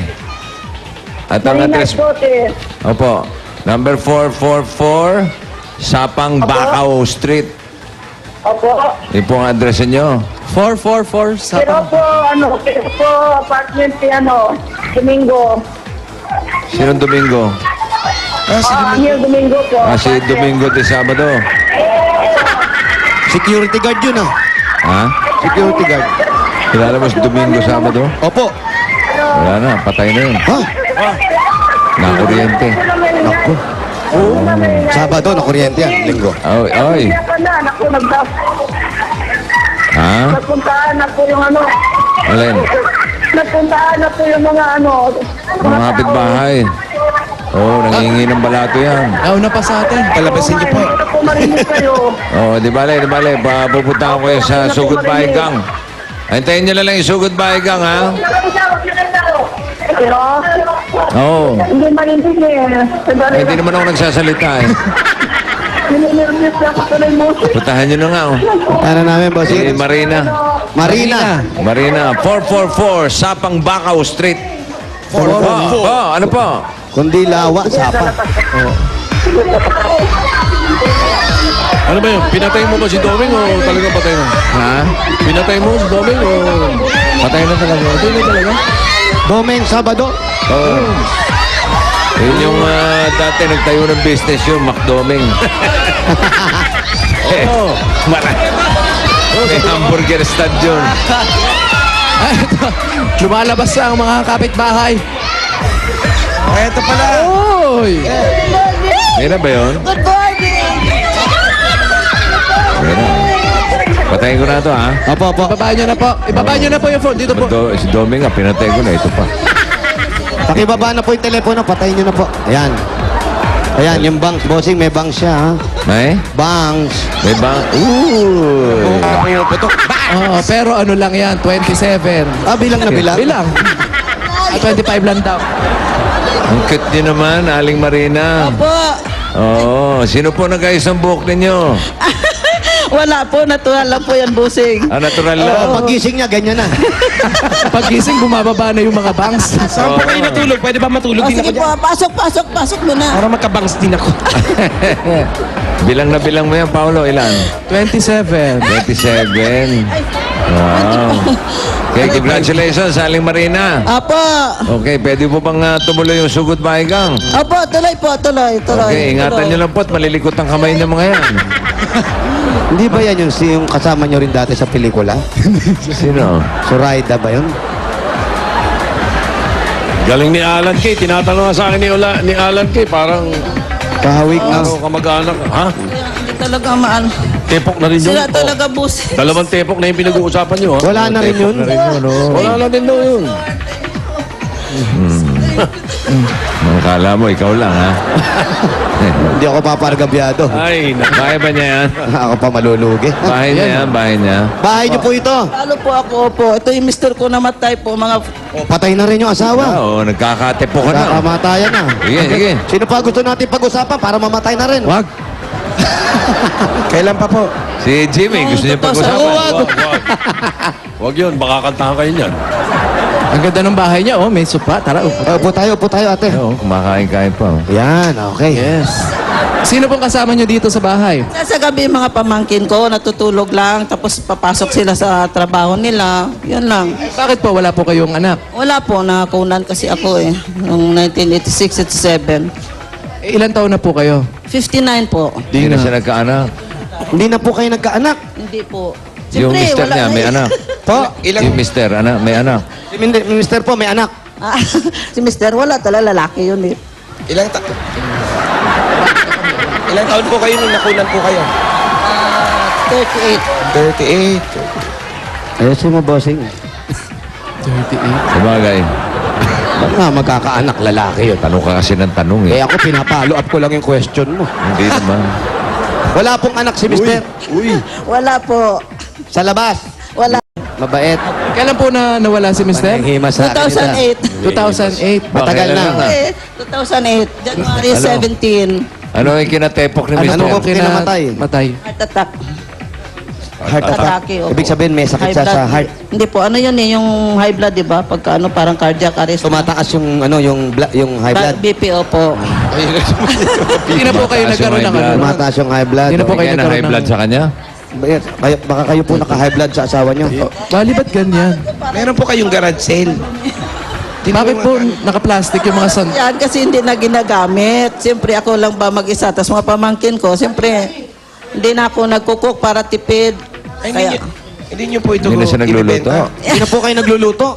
At ang Marina address... Escote. Opo. Number 444, Sapang Bacau Street. Opo. Yun po ang address niyo. 444 sa... Pero po, apartment si Domingo. Sinong Domingo? Neil Domingo po. Si Domingo de Sabado. Security guard yun, ha? Ha? Security guard. Kilala mo si Domingo Sabado? Opo. Wala na, patay na yun. Ha? Nakuryente. Naku. Sabado, na kuryente yan. Linggo. Oy, oy. Ha? Nagpuntaan na po yung Alin? Nagpuntaan na po yung mga Mga kapitbahay. Oo, nangingi ng balato yan. Nauna pa sa atin. Palabasin niyo po. Ito po marinig kayo. Oo, di bale. Pupunta ko kayo sa Sugod Bahay Gang. Antayin niyo na lang yung Sugod Bahay Gang, ha? Pero, Oo. hindi marinig eh. Hindi naman ako nagsasalita, eh. Puntahan nyo na nga, oh. Ano namin, boss? Si Marina. Marina. Marina, 444 Sapang Bacau Street. 444. Oh, ano po? Kundi lawa, sapa. Ano ba yun? Pinatay mo ba si Doming o talagang patay na? Ha? Pinatay mo si Doming o... Patay na talaga. Patay na talaga? Domeng Sabado. Oh. Yun yung dati nagtayo ng business yun, McDoming. Oo. May hamburger stand yun. Ay, ito. Lumalabas na ang mga kapitbahay. Eto pala. Uy! Yan na ba yun? Good morning! Yan na. Patayin ko na ito, ha? Opo, opo. Ibaba nyo na po. Ibaba nyo na po yung phone. Dito po. Si Doming, pinatay ko na. Ito pa. Pakibaba na po yung telepono, patayin nyo na po. Ayan. Ayan, yung banks, bossing, may banks siya, ha? May? Banks. May bang... Ooh! Oo, pero ano lang yan, 27. Ah, bilang na bilang? Bilang. 25 lang daw. Ang cute nyo naman, Aling Marina. Opo. Oo. Sino po nag-ayos ang buhok ninyo? Wala po, natural lang po yan, busing. Ah, natural lang. Oo, pagising niya, ganyan na. Pagkising, bumababa na yung mga banks. Saan po kayo natulog? Pwede ba matulog din Sige ako po, dyan? pasok mo na. Para magkabangs din ako. Bilang na bilang mo yan, Paolo. Ilan? 27. 27. Wow. Okay, congratulations, Aling Marina. Apo. Okay, pwede po bang tumuloy yung sugod bahigang? Opo, tuloy po, tuloy. Okay, ingatan nyo lang po at malilikot ang kamay ng mga yan. Hindi ba yan yung kasama nyo rin dati sa pelikula? Sino? Zoraida ba yun? Galing ni Alan Kay. Tinatanong nga sa akin ni Alan Kay. Parang... Kahawig na. Parang kamag-anak. Ha? Hindi talaga maan. Tepok na rin yun. Sila talaga busing. Dalawang tepok na yung pinag-uusapan nyo, ha? Wala na rin yun. Wala na din daw yun. Kala mo, ikaw lang, ha? Hindi ako papargabyado. Ay, Bahay ba niya yan? Ako pa malulugi. Bahay niya yan, bahay niya. Bahay niyo po ito. Lalo po ako, opo. Ito yung mister ko namatay po, mga... Patay na rin yung asawa. Oo, nagkakatepokan na. Kakamatayan na. Sige, sige. Sino pa gusto natin pag-usapan para mamatay na rin? Wag. Kailan pa po? Si Jimmy, gusto niya pag-usapan. wag. Wag yun, baka kantahan kayo niyan. Ang ganda ng bahay niya, oh. May sopa. Tara, Upo tayo, ate. Oo, kumakain-kain pa. Yan, okay. Yes. Sino pong kasama nyo dito sa bahay? Sa gabi, mga pamangkin ko, natutulog lang, tapos papasok sila sa trabaho nila. Yan lang. Bakit po wala po kayong anak? Wala po, nakunan kasi ako eh. Noong 1986-87. Ilan taon na po kayo? 59 po. Hindi na siya nagkaanak. Hindi na po kayo nagkaanak. Hindi po. Yung Siyempre, mister wala niya, na may eh. anak. Po? Yung mister, may anak. Si Mister po, may anak. Ah, si mister, wala talaga lalaki yun eh. Ilang taon po kayo nung nakunan po kayo? 38. 38. Ayusin mo, bossing. 38. Sabagay. Magkakaanak lalaki yun. Tanong ka kasi ng tanong Eh eh. ako, pinapalo up ko lang yung question mo. Hindi naman. Wala pong anak si Mister. Wala po. Sa labas. Wala. Mabait. Kailan po na nawala si Mister? Hima sa akin. 2008. 2008. Matagal na. Eh, 2008. January Ano? 17. Ano yung kinatepok ni mister? Ano po kinamatay? Matay. Heart attack. Heart attack. Atake, opo. Ibig sabihin, may sakit High siya sa blood. heart. Hindi po. Ano yun eh, yung high blood, di ba? Pagka ano, parang cardiac arrest. Tumataas yung yung high blood. BPO po. Hindi na po kayo Mataas yung nagkaroon ng high blood. ano. Tumataas yung high blood. Hindi na po kayo Kaya na high nagkaroon blood ng... sa kanya? Baka kayo po naka-high blood sa asawa niyo. Bali, ba't ganyan? Meron po kayong garage sale. Bakit po naka-plastic yung mga san... Yan kasi hindi na ginagamit. Siyempre ako lang ba mag-isa. Tapos mga pamangkin ko, siyempre, hindi na ako nagkukok para tipid. Kaya, Hindi nyo po ito Hindi na siya nagluluto. ibibenta. Hindi na po kayo nagluluto.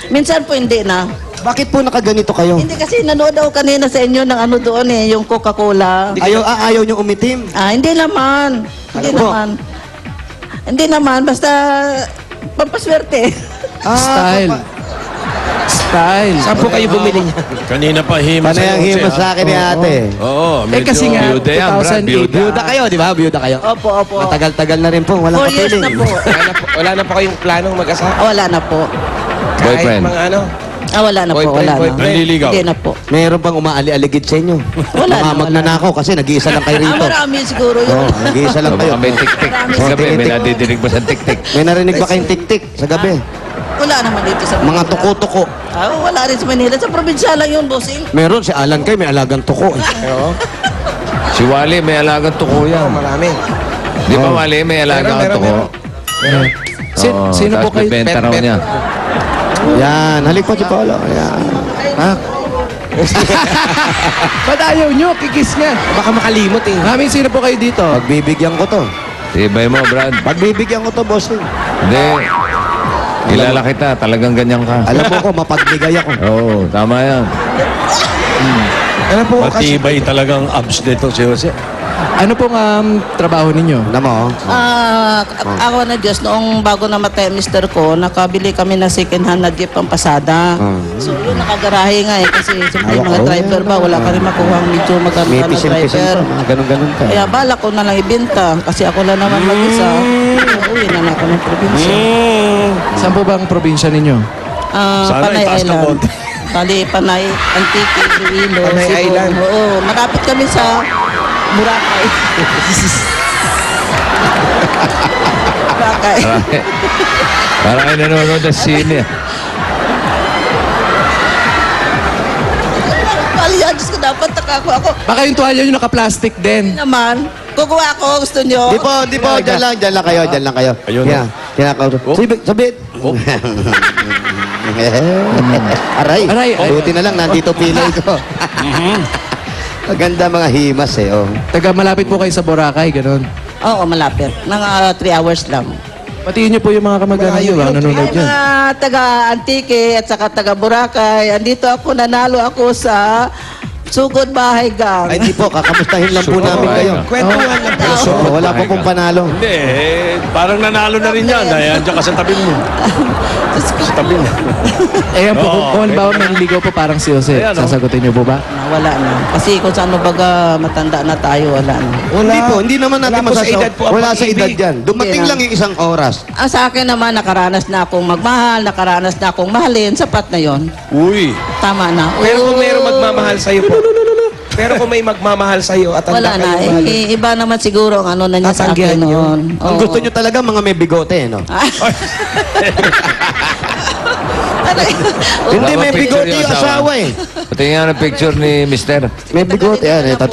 minsan po hindi na. Bakit po nakaganito kayo? Hindi kasi nanood ako kanina sa inyo ng ano doon eh, yung Coca-Cola. Ayaw niyo umitim. Hindi naman. Hindi Ano po? naman. Hindi naman, basta pampaswerte. Style. Style. Saan po kayo bumili niya? Kanina pa hima Panay ang hima sa akin ni ate. Oo, medyo kasi nga, byuda yan, Brad. 2008. Byuda kayo, di ba? Byuda kayo. Opo, opo. Matagal-tagal na rin po. Walang 4 years kapiling. na po. Wala na po kayong planong mag-asawa? Wala na po. Boyfriend. Kahit mga ano? Wala na po, wala na. Nanliligaw. Hindi na po. Meron bang umaali-aligid sa inyo? Wala Mga na, wala magnanakaw kasi nag-iisa lang kayo rito. Marami siguro yun. Oo, nag-iisa lang kayo. Baka may tik-tik. Sa gabi, may nadidinig ba sa tik-tik? May narinig ba kayong tik-tik sa gabi? Wala naman dito sa Manila. Mga tuko-tuko. Wala rin sa Manila. Sa probinsya lang yun, bossing. Meron, si Alan Kay, may alagang tuko. Oo. Si Wally, may alagang tuko yan. Marami. Di ba, Wally, may alagang tuko? Sino po kayo? Benta raw niya. Yan, halik pa si Paolo. Yan. Ha? Ba't ayaw nyo? Kikis nga. Baka makalimot eh. Mami, sino po kayo dito? Pagbibigyan ko to. Tibay mo, Brad. Pagbibigyan ko to, boss. Hindi. Kilala kita. Talagang ganyan ka. Alam mo ko, mapagbigay ako. Oo, tama yan. Ano po kasi? Matibay talagang abs nito si Jose. Ano pong trabaho ninyo? Alam mo, Ako na Diyos, noong bago namatay ang mister ko, nakabili kami na second hand na jeep ang pasada. So yun, nakagarahe nga eh. Kasi siyempre mga driver ba, wala ka rin makuha ang medyo maganda may na pisil-pisil driver. pa, mga ganun-ganun pa. Kaya bala ko na lang ibenta. Kasi ako lang naman mag-isa. Uwi na lang ako ng probinsya. Saan po ba ang probinsya ninyo? Sana Panay itaas ng Island. konti. Bali, Panay, Antique, Iloilo, Panay Cebu. Island. Oo, malapit kami sa Boracay. Boracay. Parang ay nanonood ng sine. Palya, Diyos ko, dapat takako ako. Baka yung tuwalya nyo naka-plastic din. Naman, kukuha ako, gusto nyo. Di po, dyan lang kayo, dyan lang kayo. Ayun, Yeah, kinakausap. Sabit. Aray, buti na lang, nandito pilay ko. Maganda mga himas eh, oh. Taga malapit po kayo sa Boracay, ganun. Oo, malapit. Nang 3 hours lang. Patiin nyo po yung mga kamag-anak nyo, baka nanonood Ay, dyan. mga taga-Antique at saka taga-Boracay. Andito ako, nanalo ako sa Sugod Bahay Gang. Ay, di po, kakamustahin lang po namin kayo. Kwentuhan lang po. Oh, wala pa pong panalo. Hindi, parang nanalo na rin yan. Ayan, dyan ka sa tabi mo. Sa tabi mo. Ayan po, Oo, kung halimbawa nanligaw po parang si Jose, Ayan, oh. sasagutin nyo po ba? Wala na. Kasi kung saan baga matanda na tayo, wala na. Hindi po, hindi naman natin Wala po sa masasaw. edad po ang Wala sa edad pag-ibig. yan. Dumating Hindi lang yung isang oras. Ang sa akin naman, nakaranas na akong magmahal, nakaranas na akong mahalin, sapat na yon. Uy. Tama na. Pero kung mayroong magmamahal sa'yo po. Pero kung may magmamahal sa'yo at Wala handa na. kayong mahalin. Iba naman siguro ang ano na niya sa Tatanggihan akin niyo. noon. Ang gusto nyo talaga mga may bigote, no? Hindi, may Dapat picture bigote yung yung asawa eh. Patingin nga ng picture ni Mister. May bigote. Yan, ito.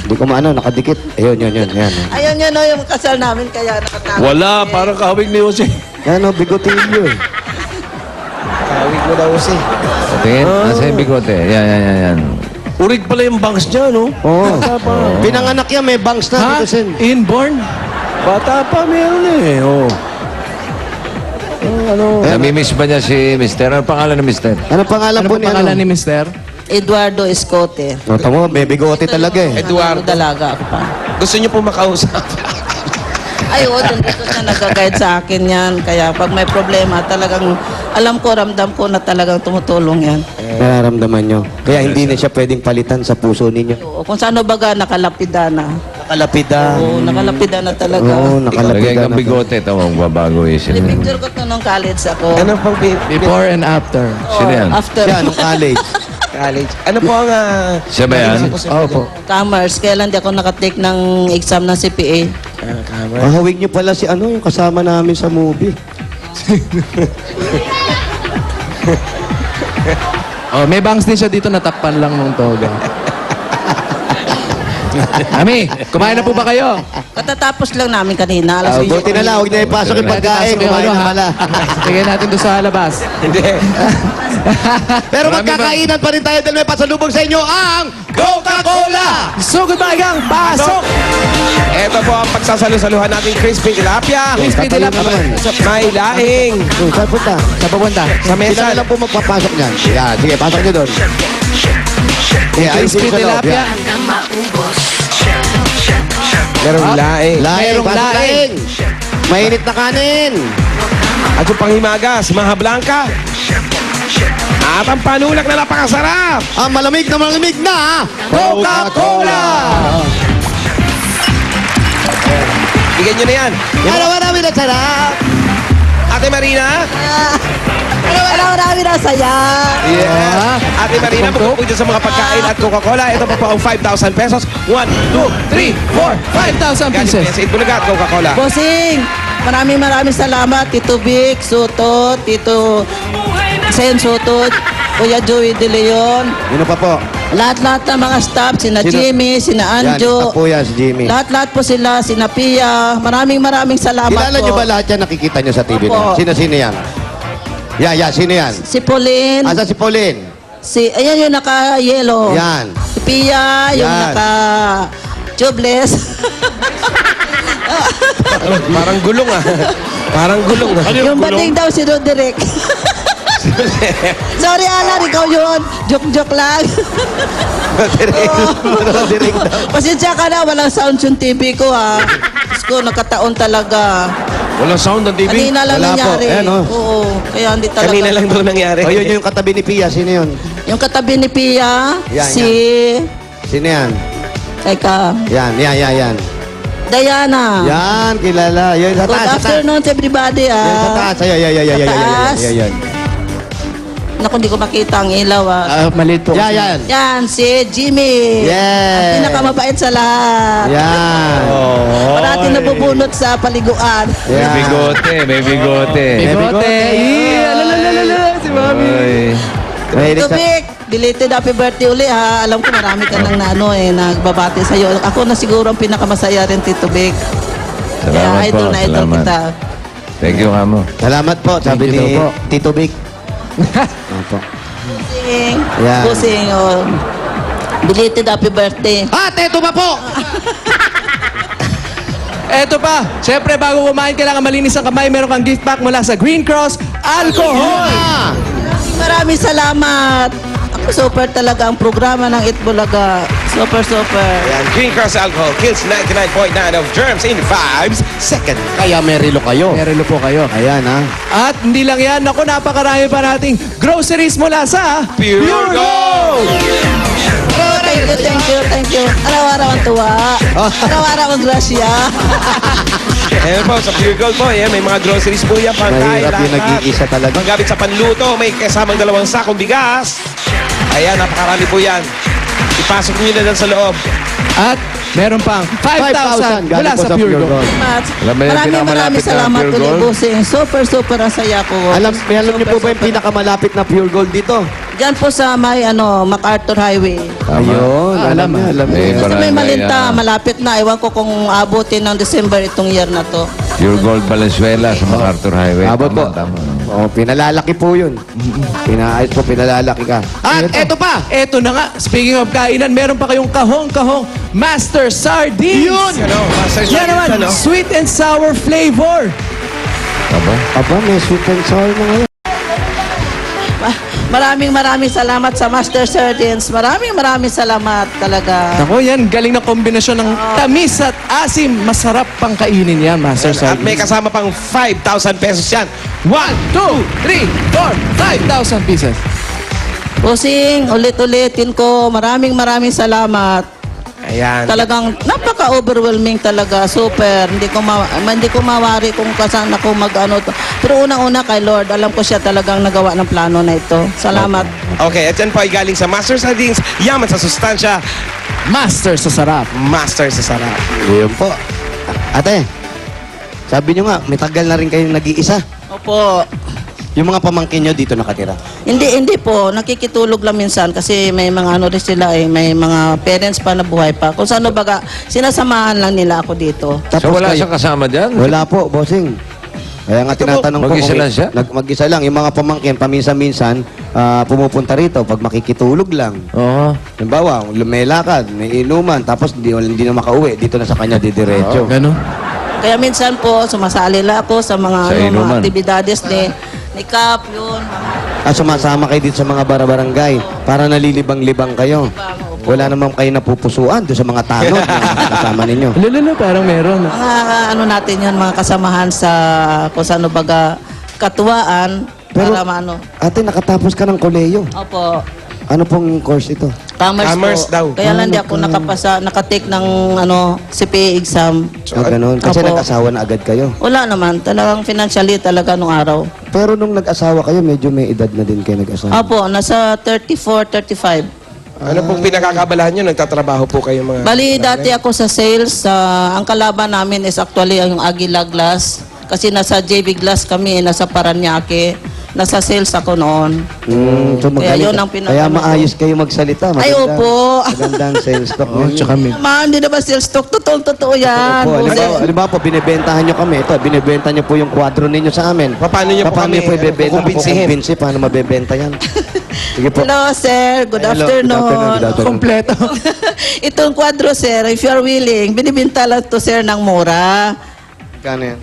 Hindi ko maano, nakadikit. Ayun, yan. Ayun yun, no, yung kasal namin, kaya nakatago. Wala, parang kahawig ni Jose. Yan o, bigotilyo eh. Kawig mo daw si. Patingin, nasa yung bigote. Yan. Urig pala yung bangs niya, no? Oo. Pinanganak yan, may bangs na. Ha? Dito, Sen. Inborn? Bata pa, meron eh. Oh. Namimiss ba niya si Mister? Ano pangalan ni Mister? Ano pangalan Ano po po ni pangalan ni Mister? Eduardo Escote. O, tamo, may bigote talaga eh. Eduardo. Dalaga ako pa. Gusto niyo po makausap. Ay, oo, dito siya nag-guide sa akin yan. Kaya pag may problema, talagang alam ko, ramdam ko na talagang tumutulong yan. Nararamdaman nyo. Kaya hindi na siya pwedeng palitan sa puso ninyo. Oo, kung saan baga, nakalapida na. Nakalapida. Oo, nakalapida na talaga. Oo, Lagay nakalapida kang na. bigote. Ito, magbabago isip niya. Picture ko to nung college ako. Ano pang Before and after. Sino yan? After Siya, nung college. college? Ano po ang... Siya ba yan? Opo. commerce, kailan di ako nakatake ng exam ng CPA. Mahawig nyo pala si ano, yung kasama namin sa movie. Oh, may bangs din siya dito, natakpan lang nung toga. Ami, kumain na po ba kayo? Katatapos lang namin kanina. Buti na lang, huwag na ipasok yung pagkain. Kumain na pala. Tingnan natin doon sa labas. Hindi. Pero magkakainan pa rin tayo dahil may pasalubong sa inyo ang Coca-Cola! So, goodbye gang, pasok! Ito po ang pagsasalusaluhan nating crispy tilapia. Crispy tilapia. May laing. Saan punta? Sa papunta. Sa mesa. Sila na lang po magpapasok niyan. Yan, sige, pasok nyo doon. Yeah, Crispy tilapia. Merong laing. Merong laing. Mainit na kanin. At yung panghimagas, Maha Blanca. At ang panulak na napakasarap. Ang malamig na Coca-Cola! Bigyan nyo na yan. Marami na sarap. Ate Marina. Marami ang saya. Yeah. Ate Marina, bukod po dyan sa mga pagkain at Coca-Cola, ito pa po ang 5,000 pesos. 1, 2, 3, 4, 5,000 pieces. Galing po sa Coca-Cola. Bossing, maraming salamat. Tito Vic, Soto, Tito Sen Soto, Kuya Joey De Leon. Sino pa po? Lahat-lahat ng mga staff, sina Sino? Jimmy, sina Yan, Anjo. isa po yan, si Jimmy. Lahat-lahat po sila, sina Pia. Maraming salamat Kilala po. niyo ba lahat yan nakikita niyo sa TV? Opo. Sino yan? Sino yan? Si Pauline. Asa si Pauline? Ayan yung naka-yellow. Yan. Si Pia, yung Yan. naka-tubeless. Parang gulong ah. Parang gulong ah. Yung bating daw si Roderick. Sorry, Alan, ikaw yun. Joke lang. Roderick daw. Pasensya ka na, walang sound yung TV ko ha. Diyos ko, nakataon talaga. Walang sound ng TV? Kanina lang Wala po. nangyari. Ayan, oh. Oo, kaya hindi talaga. Kanina lang daw nangyari. O yun yung katabi ni Pia. Sino yun? Yung katabi ni Pia, Yan, Sino yan? Teka, Yan. Diana. Yan, kilala. Yun sa Good taas. afternoon to everybody Yan sa ah. taas. Yan. Naku, hindi ko makita ang ilaw ah. Maliit po. Yan. Yan, si Jimmy. Yes. Ang pinakamabait sa lahat. Yan. Parati nabubunot sa paliguan. May bigote, may bigote. Bigote. Alalala. Si Mami. Tito Vic, belated happy birthday uli ha. Alam ko marami ka nang nagbabati sa'yo. Ako na siguro ang pinakamasaya rin, Tito Vic. Salamat Kaya idol po, na idol salamat. kita. Thank you, Kamo. Salamat po. Sabi Thank you ni daw po. Tito Vic. Opo. Busing. Yan. Busing. Oh. Belated happy birthday. Ito pa po. Eto pa, syempre bago kumain kailangan malinis ang kamay. Meron kang gift pack mula sa Green Cross Alcohol. Maraming salamat. Ako super talaga ang programa ng Itbulaga. Super. Ayan, Green Cross Alcohol kills 99.9 of germs in 5 seconds. Kaya merilo kayo. Merilo po kayo. Ayan ha. At hindi lang yan, naku, napakarami pa nating groceries mula sa Pure Gold! Oh, thank you. Araw-araw ang tuwa. Araw-araw ang grasya. Ayan po, sa Pure Gold po, ayan, may mga groceries po yan, pangkain, Mahirap yung nag-iisa talaga. Panggamit sa panluto, may kasamang 2 sakong bigas. Ayan, napakarami po yan. Ipasok nyo na dyan sa loob. At meron pang 5,000 mula galing po sa Pure Gold. Alam mo yung Maraming pinakamalapit na salamat Pure ulit, Gold? Busing. Super ang saya ko. Alam niyo po ba yung pinakamalapit na Pure Gold dito? Diyan po sa may MacArthur Highway. Ayun, alam niya. Kasi may barangay, Malinta, malapit na. Ewan ko kung abutin ng December itong year na to. Pure Gold Valenzuela sa MacArthur Highway. Abot po. Tama. Oh, pinalalaki po yun. Pinaayos po, pinalalaki ka. At eto pa! Eto na nga, speaking of kainan, meron pa kayong kahong-kahong Master Sardines. Yun! Yan naman, sweet and sour flavor. Aba, may sweet and sour na ngayon. Maraming salamat sa Master Sardines. Maraming salamat talaga. Ako yan, galing na kombinasyon ng tamis at asim. Masarap pang kainin yan, Master At may Sardines. kasama pang 5,000 pesos yan. 1, 2, 3, 4, 5,000 pieces. Busing, ulit-ulitin ko. Maraming salamat. Ayan. Talagang napaka-overwhelming talaga. Super. Hindi ko mawari kung saan ako mag-ano. Pero unang-una kay Lord, alam ko siya talagang nagawa ng plano na ito. Salamat. Okay, at yan po ay galing sa Master Sardines. Yaman sa sustansya. Master sa sarap. Master sa sarap. Yun po. Ate, sabi nyo nga, may tagal na rin kayong nag-iisa. Opo. Yung mga pamangkin nyo dito nakatira. Hindi po. Nakikitulog lang minsan kasi may mga ano rin sila may mga parents pa na buhay pa. Kung saan baga, sinasamahan lang nila ako dito. So wala siyang kasama dyan? Wala po, bossing. Kaya nga tinatanong ko Mag-isa lang siya? Mag-isa lang. Yung mga pamangkin, paminsan-minsan, pumupunta rito pag makikitulog lang. Oo. Halimbawa, may lakad, may inuman, tapos hindi na makauwi. Dito na sa kanya didiretso. Ganun. Kaya minsan po, sumasali lang ako sa mga, Sa mga inuman. aktibidades ni Cap, yun. Sumasama kayo dito sa mga barangay para nalilibang-libang kayo. Wala naman kayo napupusuan doon sa mga tanod na kasama ninyo. Lalo, parang meron. Mga ano natin yan, mga kasamahan sa kung saan baga katuwaan. Pero- para maano. Ate, nakatapos ka ng koleyo. Opo. Ano pong course ito? Commerce daw. po. Kaya lang di ako nakatake ng CPA exam. Ganun. Kasi Opo. nag-asawa na agad kayo. Wala naman. Talagang financially talaga nung araw. Pero nung nag-asawa kayo, medyo may edad na din kayo nag-asawa. Opo, nasa 34, 35. Ano pong pinakakabalahan nyo? Nagtatrabaho po kayo mga... Bali, dati ako sa sales. Ang kalaban namin is actually yung Aguila Glass. Kasi nasa JB Glass kami, nasa Paranaque. Nasa sales ako noon. So Kaya magaling yun ka. ang Kaya maayos kayo magsalita. Ay, opo. Magandang sales talk. Tsaka may... Hindi na ba sales talk? Totoo yan. Opo, halimbawa po, binibentahan nyo kami. Ito, binibenta nyo po yung kwadro ninyo sa amin. Paano nyo po kami ibebenta? kukumbinsihin? Kukumbinsi, paano mabebenta yan? Sige po. Hello, sir. Good Hello, afternoon. good afternoon. Kompleto. Itong kwadro, sir, if you're willing, binibinta lang to, sir, ng mura. Kano yan?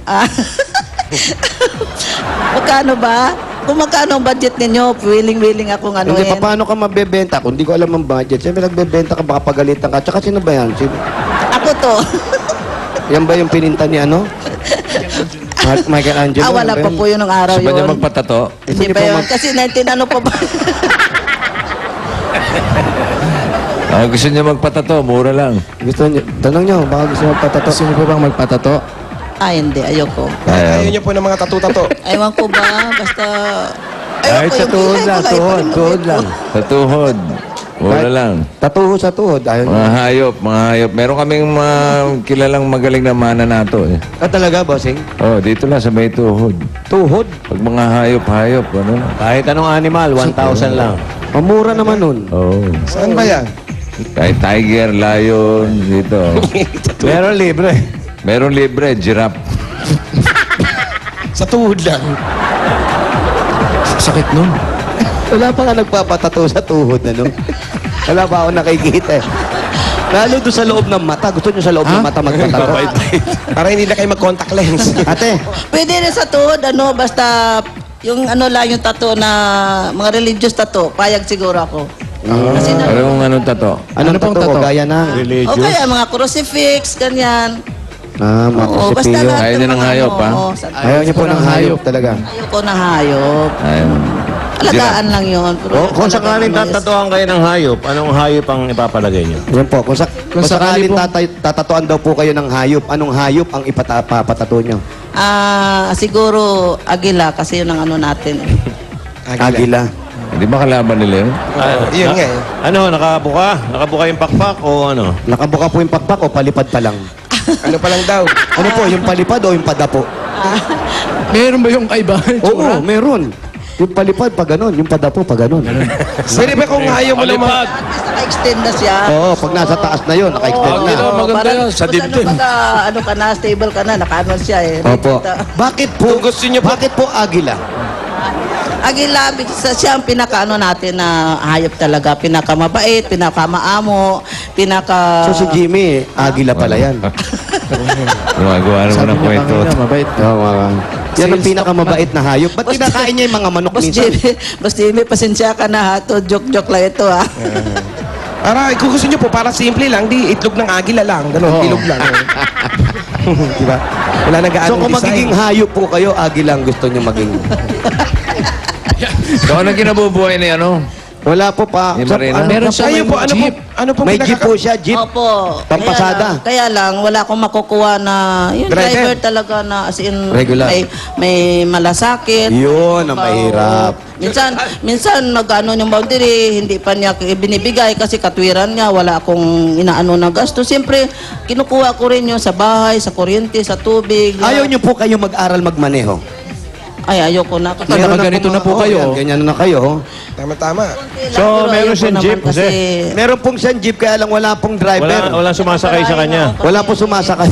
Magkano ba? Kung magkano ang budget ninyo, willing akong ano Hindi, paano ka mabebenta? Kung hindi ko alam ang budget, siyempre nagbebenta ka, baka pagalitan ka. Tsaka sino ba yan? Ako to. Yan ba yung pininta ni ano? Michelangelo? Wala pa po yun ng araw Gusto ba niya yun. magpatato? Hindi ba yun? Kasi 19 ano pa ba? Gusto niya magpatato, mura lang. Gusto niyo, tanong niyo, baka gusto niyo magpatato. Gusto niyo po bang magpatato? Hindi. Ayoko. Ayaw nyo po ng mga tato-tato. Ewan ko ba? Basta... Ay, sa tuhod lang, tuhod lang. Sa tuhod. Mura lang. Tatuho sa tuhod. Ayaw niyo. Mga hayop. Meron kaming mga kilalang magaling na mananato eh. Talaga, bossing? Oh, dito lang sa may tuhod. Tuhod? Pag mga hayop, ano? Kahit anong animal, 1,000 lang. Mura naman nun. Oh. Saan ba yan? Kahit tiger, lion, dito. Meron libre. Meron libre, giraffe. Sa tuhod lang. Sakit nun. Wala pa nga nagpapatato sa tuhod, ano? Wala pa ako nakikita eh. Lalo doon sa loob ng mata. Gusto nyo sa loob ng mata magpatato? Para hindi na kayo mag-contact lens. Ate, Pwede rin sa tuhod, basta yung ano lang yung tattoo na mga religious tattoo, payag siguro ako. Kasi na, Anong tato? anong pong tato? tato? Gaya ng... o kaya mga crucifix, ganyan. Mga Oo, basta kusipilyo. lahat Ayaw niya ng mga hayop, ano, ha? oo, Ayaw niyo po ng hayop talaga. Ayoko ng hayop. Ayun. Alagaan lang yun. Pero Kung sakaling talagang tatatuhan kayo ng hayop, anong hayop ang ipapalagay niyo? Yan po. Kung sakali sakaling po- tatatuan daw po kayo ng hayop, anong hayop ang ipapatato nyo? siguro agila kasi yun ang ano natin. Agila. Hindi ba kalaban nila yun? Yun nga eh. Ano, nakabuka? Nakabuka yung pakpak o ano? Nakabuka po yung pakpak o palipad pa lang? Ano pa lang daw? Ano po, yung palipad o yung padapo? Meron ba yung kaibahan? Oo, meron. Yung palipad pa ganun, yung padapo pa ganun. Pwede ba kung ayaw mo naman? At least naka-extend na siya. Oo, pag nasa taas na yun, naka-extend na. maganda Parang yan, sa kung dibdib. ano ka na, stable ka na, naka-ano siya eh. Opo. Bakit po, bakit po agila? Agila, siya ang pinaka-ano natin na hayop talaga. Pinaka-mabait, pinaka-maamo, So si Jimmy, agila pala yan. Gumagawa naman ng kwento. Mabait. Yan ang pinakamabait na hayop. Ba't kinakain niya yung mga manok Boss minsan? Jimmy, pasensya ka na ha. To joke lang ito ha. Para, kung gusto nyo po, para simple lang, di itlog ng agila lang. Ganun, ilog lang. Diba? Wala nang gaano So kung magiging hayop po kayo, agila ang gusto niyo maging. So, ano kinabubuhay ni ano? Wala po pa. Ni Marina? Meron siya Ayun po, ano po? Ano po May jeep po siya, jeep. Opo. Pampasada. Kaya lang, wala akong makukuha na, yung Driver. driver talaga na, as in, Regular. may malasakit. Yun ang mahirap. Minsan nag-ano yung boundary, hindi pa niya binibigay kasi katwiran niya, wala akong inaano na gasto. Siyempre, kinukuha ko rin yun sa bahay, sa kuryente, sa tubig. Ayaw niyo po kayo mag-aral magmaneho. Ay, ayoko na. Ganito na po kayo. Ganyan na kayo. Tama-tama. So, meron siyang jeep, kasi... Meron pong siyang jeep, kaya lang wala pong driver. Walang sumasakay sa kanya. Wala po sumasakay.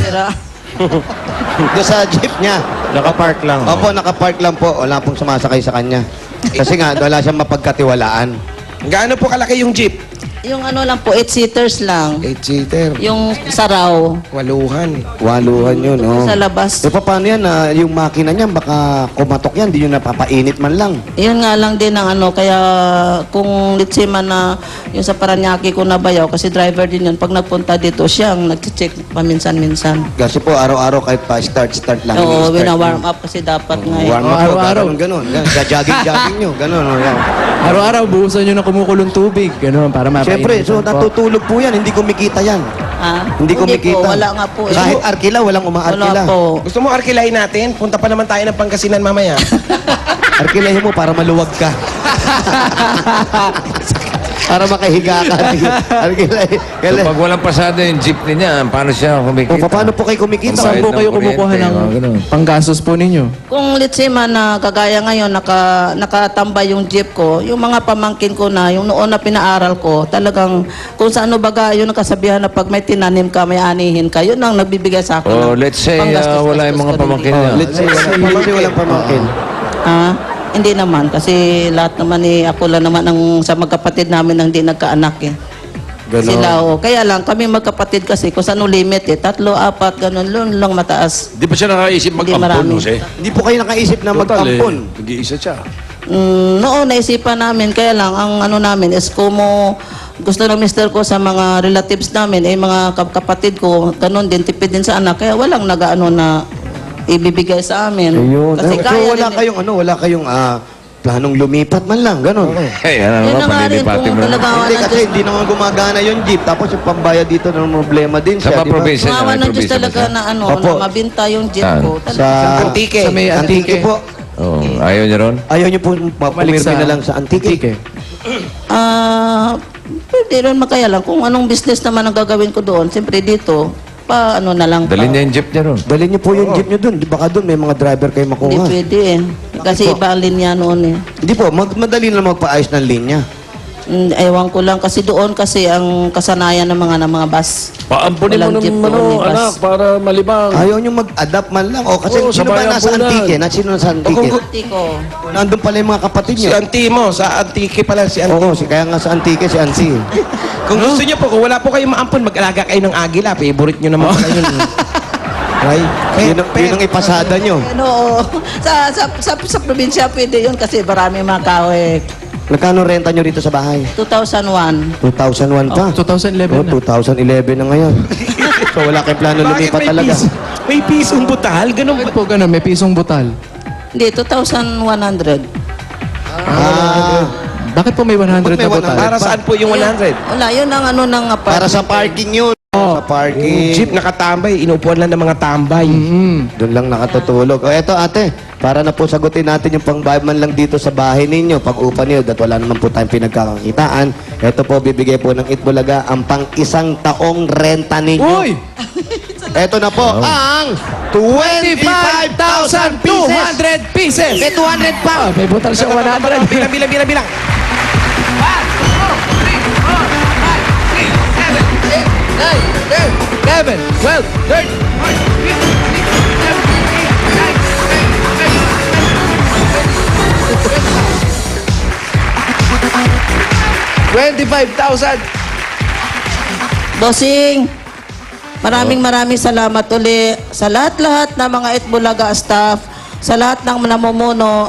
Doon sa jeep niya. Nakapark lang. Opo, nakapark lang po. Wala pong sumasakay sa kanya. Kasi nga, wala siyang mapagkatiwalaan. Gaano po kalaki yung jeep? Yung ano lang po, 8-seaters lang. 8-seater. Yung saraw. Waluhan. Waluhan yun, oh. Sa labas. E paano yan? Yung makina niya, baka kumatok yan, di nyo napapainit man lang. Yun nga lang din ang ano, kaya kung let's say man na yung sa Paranaque ko nabayaw, kasi driver din yun, pag nagpunta dito, siyang nag-check paminsan-minsan. Kasi po, araw-araw kahit pa start lang. Oo, wina-warm up kasi dapat nga eh. Warm up po, Araw-araw. ganun. Jogging nyo, ganun. Yan. Araw-araw, buhusan nyo ng kumukulong tubig. Ganun, para mapainit. Siyempre, so natutulog po yan, hindi kumikita yan. Hindi kumikita. po, wala nga po. Kahit arkila, walang umaarkila. Wala po. Gusto mo arkilahin natin? Punta pa naman tayo ng Pangasinan mamaya. Arkilahin mo para maluwag ka. Para makahiga ka. Arkilahin. So, pag walang pasada yung jeepney niya, paano siya kumikita? Paano po kayo kumikita? Saan po kayo kumukuha ng panggastos po ninyo? Kung let's say man na kagaya ngayon, nakatambay yung jeep ko, yung mga pamangkin ko na, yung noon na pinaaral ko, talagang kung sa ano baga, yun ang kasabihan na pag may tinanim ka, may anihin ka, yun ang nagbibigay sa akin. Oh, ng let's say wala yung mga pamangkin niya. Let's say walang pamangkin. Hindi naman, kasi lahat naman ako lang naman ang sa magkapatid namin ang hindi nagkaanak eh. Ganon. Sila kaya lang kami magkapatid kasi kung saan limit 3, 4, ganun lang mataas. Di ba siya nakaisip mag-ampon, Jose? Hindi po kayo nakaisip na mag-ampon. Nag-iisa siya. Noon naisipan namin, kaya lang ang ano namin is kumo gusto ng mister ko sa mga relatives namin, mga kapatid ko, ganun din, tipid din sa anak, kaya walang nag-ano na ibibigay sa amin. Ayun. Kasi So, kaya wala rin- kayong wala kayong planong lumipat man lang, ganun. Hey, ano Yun ba, na nga rin, panlilipatin kung mo na. talaga Hindi kasi hindi naman gumagana yung jeep. Tapos yung pambayad dito ng problema din Sa siya, mga di ba? probinsya niya, Kawawa may ng Diyos probinsya ba talaga siya? na Opo. na mabinta yung jeep Saan? ko. Sa Antique. Sa may Antique po. Oh, ayaw niya ron? Ayaw niyo po pumirmi na lang sa Antique. Pwede rin makaya lang. Kung anong business naman ang gagawin ko doon, siyempre dito, ano na lang. Dalhin niya yung jeep niya ron. Dalhin niyo po yung jeep niyo dun. Baka dun may mga driver kayo Hindi makuha. pwede eh. Kasi iba ang linya noon eh. Hindi po, madali na magpaayos ng linya. Ewan ko lang kasi doon kasi ang kasanayan ng mga bus. Paampunin mo Walang jeep naman, doon, may bus. anak, para malibang. Ayaw niyo mag-adapt man lang. O kasi Oo, sino ba sabayan nasa po na. Antique? Sino nasa Antique? Tiko. Nandun pala yung mga kapatid Si niyo. auntie mo, sa Antique pala si auntie. Oo, kaya nga sa Antique si Auntie. Kung gusto niyo po, kung wala po kayong maampon, mag-alaga kayo ng agila. Favorite niyo naman pala yun. Right? Yun ang ipasada niyo. Oo. Sa probinsya pwede yun kasi marami mga kahoy. Nagkano renta niyo rito sa bahay? 2001. 2001 pa. 2011 Oh, 2011 na ngayon. So wala kayong plano lumipat talaga. May pisong butal? Ganun Bakit po ganun? May pisong butal. Hindi, 2,100. Bakit po may 100 na butal? Para saan po yung 100? Wala, yun ang ano ng apartment. Para sa parking yun. Sa parking. Jeep nakatambay, inuupuan lang ng mga tambay. Doon lang nakatutulog. O eto ate, para na po sagutin natin yung pangbayad man lang dito sa bahay ninyo, pag-upa niyo, at wala naman po tayong pinagkakakitaan. Eto po, bibigay po ng Itbulaga ang pang-isang taong renta ninyo. Uy! Eto na po, ang 25,000 200 pieces! May 200 pa! May butal siyang 100. Bilang. 11, 12, 13, 25,000! Bossing, maraming salamat uli sa lahat-lahat ng mga Itbulaga staff, sa lahat ng namumuno,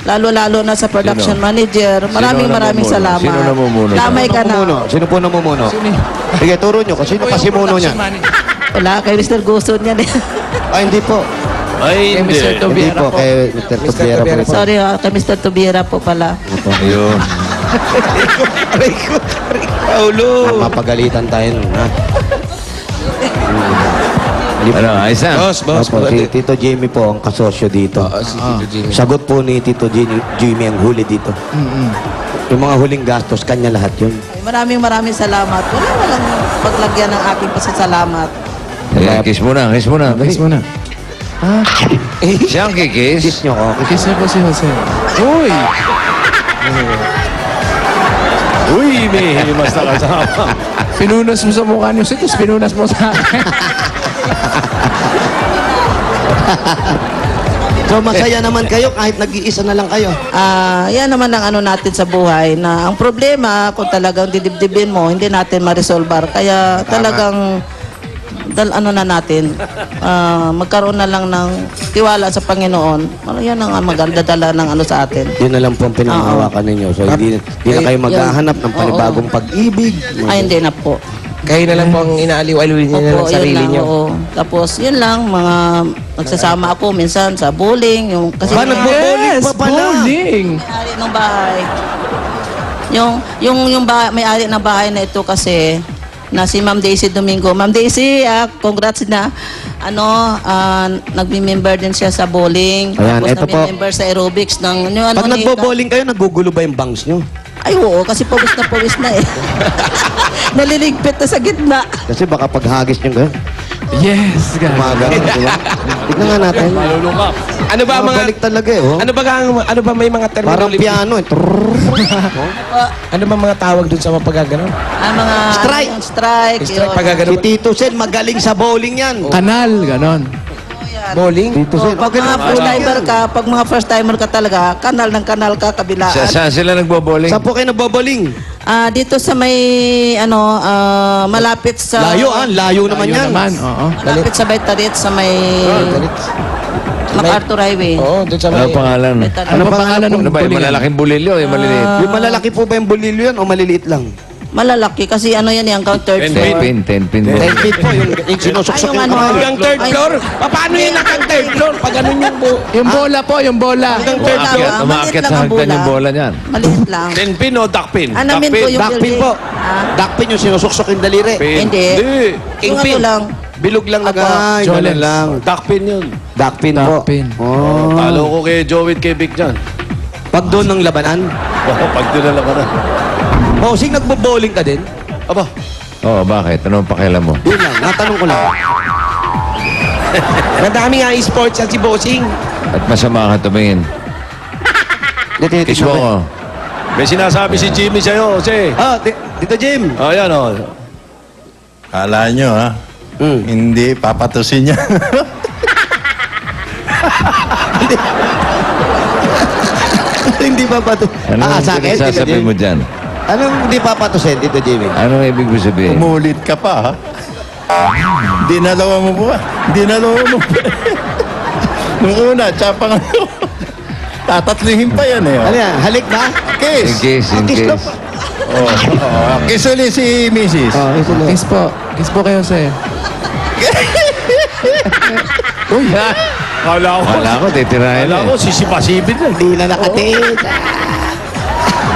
lalo-lalo na sa production manager. Maraming namumuno? salamat. Sino namumuno? Damay ka na. Sino po namumuno? Sige, turo nyo. Kung sino pa simuno niya? Wala, kay Mr. Gusto niya. Ay, hindi po. Ay, hindi. Hindi po, kay Mr. Tubiera po. ito. Sorry kay Mr. Tubiera po pala. Ayun. Paulo. Mapagalitan tayo nun, ha? Ano, ayos na? Boss. Opo, si Tito Jimmy po ang kasosyo dito. Si Tito Jimmy. Sagot po ni Tito Jimmy ang huli dito. Yung mga huling gastos, kanya lahat yun. Maraming salamat. Walang paglagyan ng aking pasasalamat. Ayan, kiss muna. Kiss muna. Siya ang kikis. Kiss nyo ko. Kiss niyo po si Jose. Uy! Uy, may himas na kasama. Pinunas mo sa mukha niyo. Tapos pinunas mo sa akin. So masaya naman kayo kahit nag-iisa na lang kayo. Yan naman ang ano natin sa buhay na ang problema kung talagang didibdibin mo, hindi natin ma-resolvar. Kaya talagang ano na natin, magkaroon na lang ng tiwala sa Panginoon. Yan ang maganda dala ng ano sa atin. Yun na lang po ang pinangahawakan ninyo. So hindi na kayo maghahanap ng panibagong pag-ibig. Ay, hindi na po. Kayo na lang po ang inaaliw-aliw niyo ng sarili yun lang, niyo. oo. Tapos, yun lang, nagsasama ako minsan sa bowling. Kasi nagbo-bowling pa pala. Bowling! may-ari ng bahay. Yung may-ari ng bahay na ito kasi, na si Ma'am Daisy Domingo. Ma'am Daisy, congrats na nagmi-member din siya sa bowling. Ayan, Tapos eto po. nagmi-member sa aerobics ng Pag nagbo-bowling kayo, nagugulo ba yung bangs nyo? Ay, oo, kasi pawis na eh. Naliligpit na sa gitna. Kasi baka paghagis nyo kayo. Yes, guys. Umaga, di ba? Tignan nga natin. Malulungkap. Ano ba mga... Balik talaga eh, oh. Ano ba may mga terminology? Parang piano eh. Ano ba mga tawag dun sa mga pagaganon? Mga Strike. Strike. Strike, yun. pagaganon. Si Tito Sen, magaling sa bowling yan. Kanal, ganon. Bowling? Tito Sen, Pag mga first timer ka talaga, kanal ng kanal ka, kabilaan. Saan sila nagbo-bowling? Saan po kayo nagbo-bowling? Dito sa may, malapit sa... Layo naman yan. Oo. Malapit sa Baytarit, sa may... MacArthur Highway. Oo, doon sa Ano pangalan? Ano pangalan Ano ba, yung malalaking bulilyo o yung maliliit? Yung malalaki po ba yung bulilyo yan o maliliit lang? Malalaki kasi ano yan yung third floor. 10 pin. 10 feet po, yung sinusuksok Ay, yung yung ano, kamay. Hanggang third floor? Paano yun hanggang third floor? Pag ganun yung Yung bola po, yung bola. Hanggang third floor. Maliit Umaakit lang sa ang hagdan yung bola niyan. Maliit lang. 10 pin o duck pin? Anamin ko yung Duckpin po. Duckpin yung sinusuksok yung daliri. Hindi. Yung ano lang. Bilog lang Apo. ganun lang. Duck pin yun. Duckpin po. Duckpin. Oh. Talo ko kay Joey at kay Vic dyan. Pag doon ng labanan. Pag dinala ka na. Bossing, nagbo-bowling ka din? Aba, Oo, bakit? Ano ang pakialam mo? Yun lang, natanong ko lang. Madami nga e-sports at si Bossing. At masama ka tumingin. Kiss mo ko. may sinasabi si Jimmy sa'yo, Jose. Dito Jim. Oh, yan o. Kala nyo, ha? Hindi, papatusin niya. Hindi pa pato. Ano ang sa akin, Tito pinagsasabi Jim. mo dyan? Anong hindi papatusin, Tito Jimmy? Ano ang ibig mo sabihin? Umulit ka pa, ha? Dinalawa mo pa. Dinalawa mo pa. Nung una, tsapa nga. Tatatlihin pa yan eh. Ano yan? Halik ba? In case, in Kiss lang case. pa. Kiss ulit si Mrs. Kiss po. Kiss po kayo, sir. Uy, Kala ko, titirahin Kala eh. ko, sisipasibid lang. Hindi na nakatin.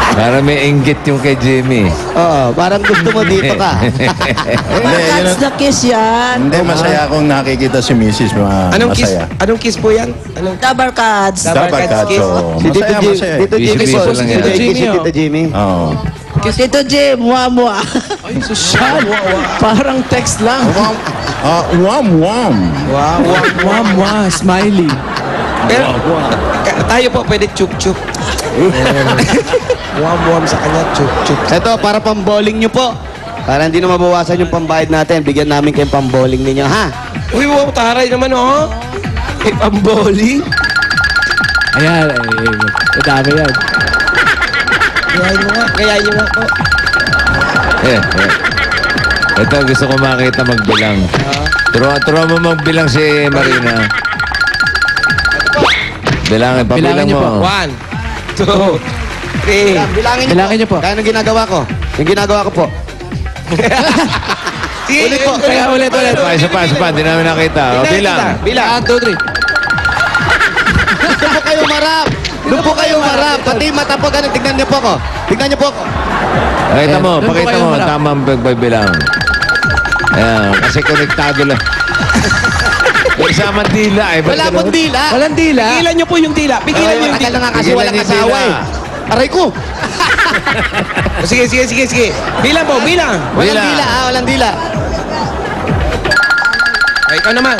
Para may inggit yung kay Jimmy. Oo, parang gusto mo dito ka. That's the kiss yan. Hindi, masaya akong nakikita si Mrs. Anong kiss? Masaya. Anong kiss po yan? Anong... Double cards. Dapat ka, kiss. so, Si Tito masaya, Jimmy. masaya. Tito Jimmy Piso-piso po. lang Si yan. Tito Jimmy. Si Tito Jimmy. Oo. Tito Jim, mua. Ay, sosyal. Parang text lang. Wam. Wow, smiley. Pero, tayo po pwede chup-chup. Wam sa kanya, chup-chup. Ito, para pang-bowling nyo po. Para hindi na mabawasan yung pambayad natin, bigyan namin kayong pang-bowling ninyo, ha? Uy, wow, taray naman, oh. May pamboli. Ayan, madami yan. Gayahin nyo nga po. Ito, gusto ko makita magbilang. Turuan mo magbilang si Marina. Bilangin, pabilang Bilangin niyo mo. 1, 2, 3. Bilangin nyo po. Kaya anong ginagawa ko? Yung ginagawa ko po. Ulit po. Kaya ulit. Isa pa. Hindi namin nakita. O, bilang. 1, 2, 3. Doon po kayo marap. Doon po kayo marap. Pati mata po ganun. Tignan niyo po ako. Tignan niyo po ako. Pakita mo, Doon po pakita kayo mo. marap. Tamang pagbilang. Ayan, kasi konektado lang. May isamang dila eh. Wala pong dila. Walang dila. Pigilan nyo po yung dila. Pigilan nyo yung Matagal dila. na nga kasi Pigilan walang yung asawa dila. eh. Aray ko. Sige. Bilang po, bilang. Walang dila, walang dila. Ay, ikaw naman.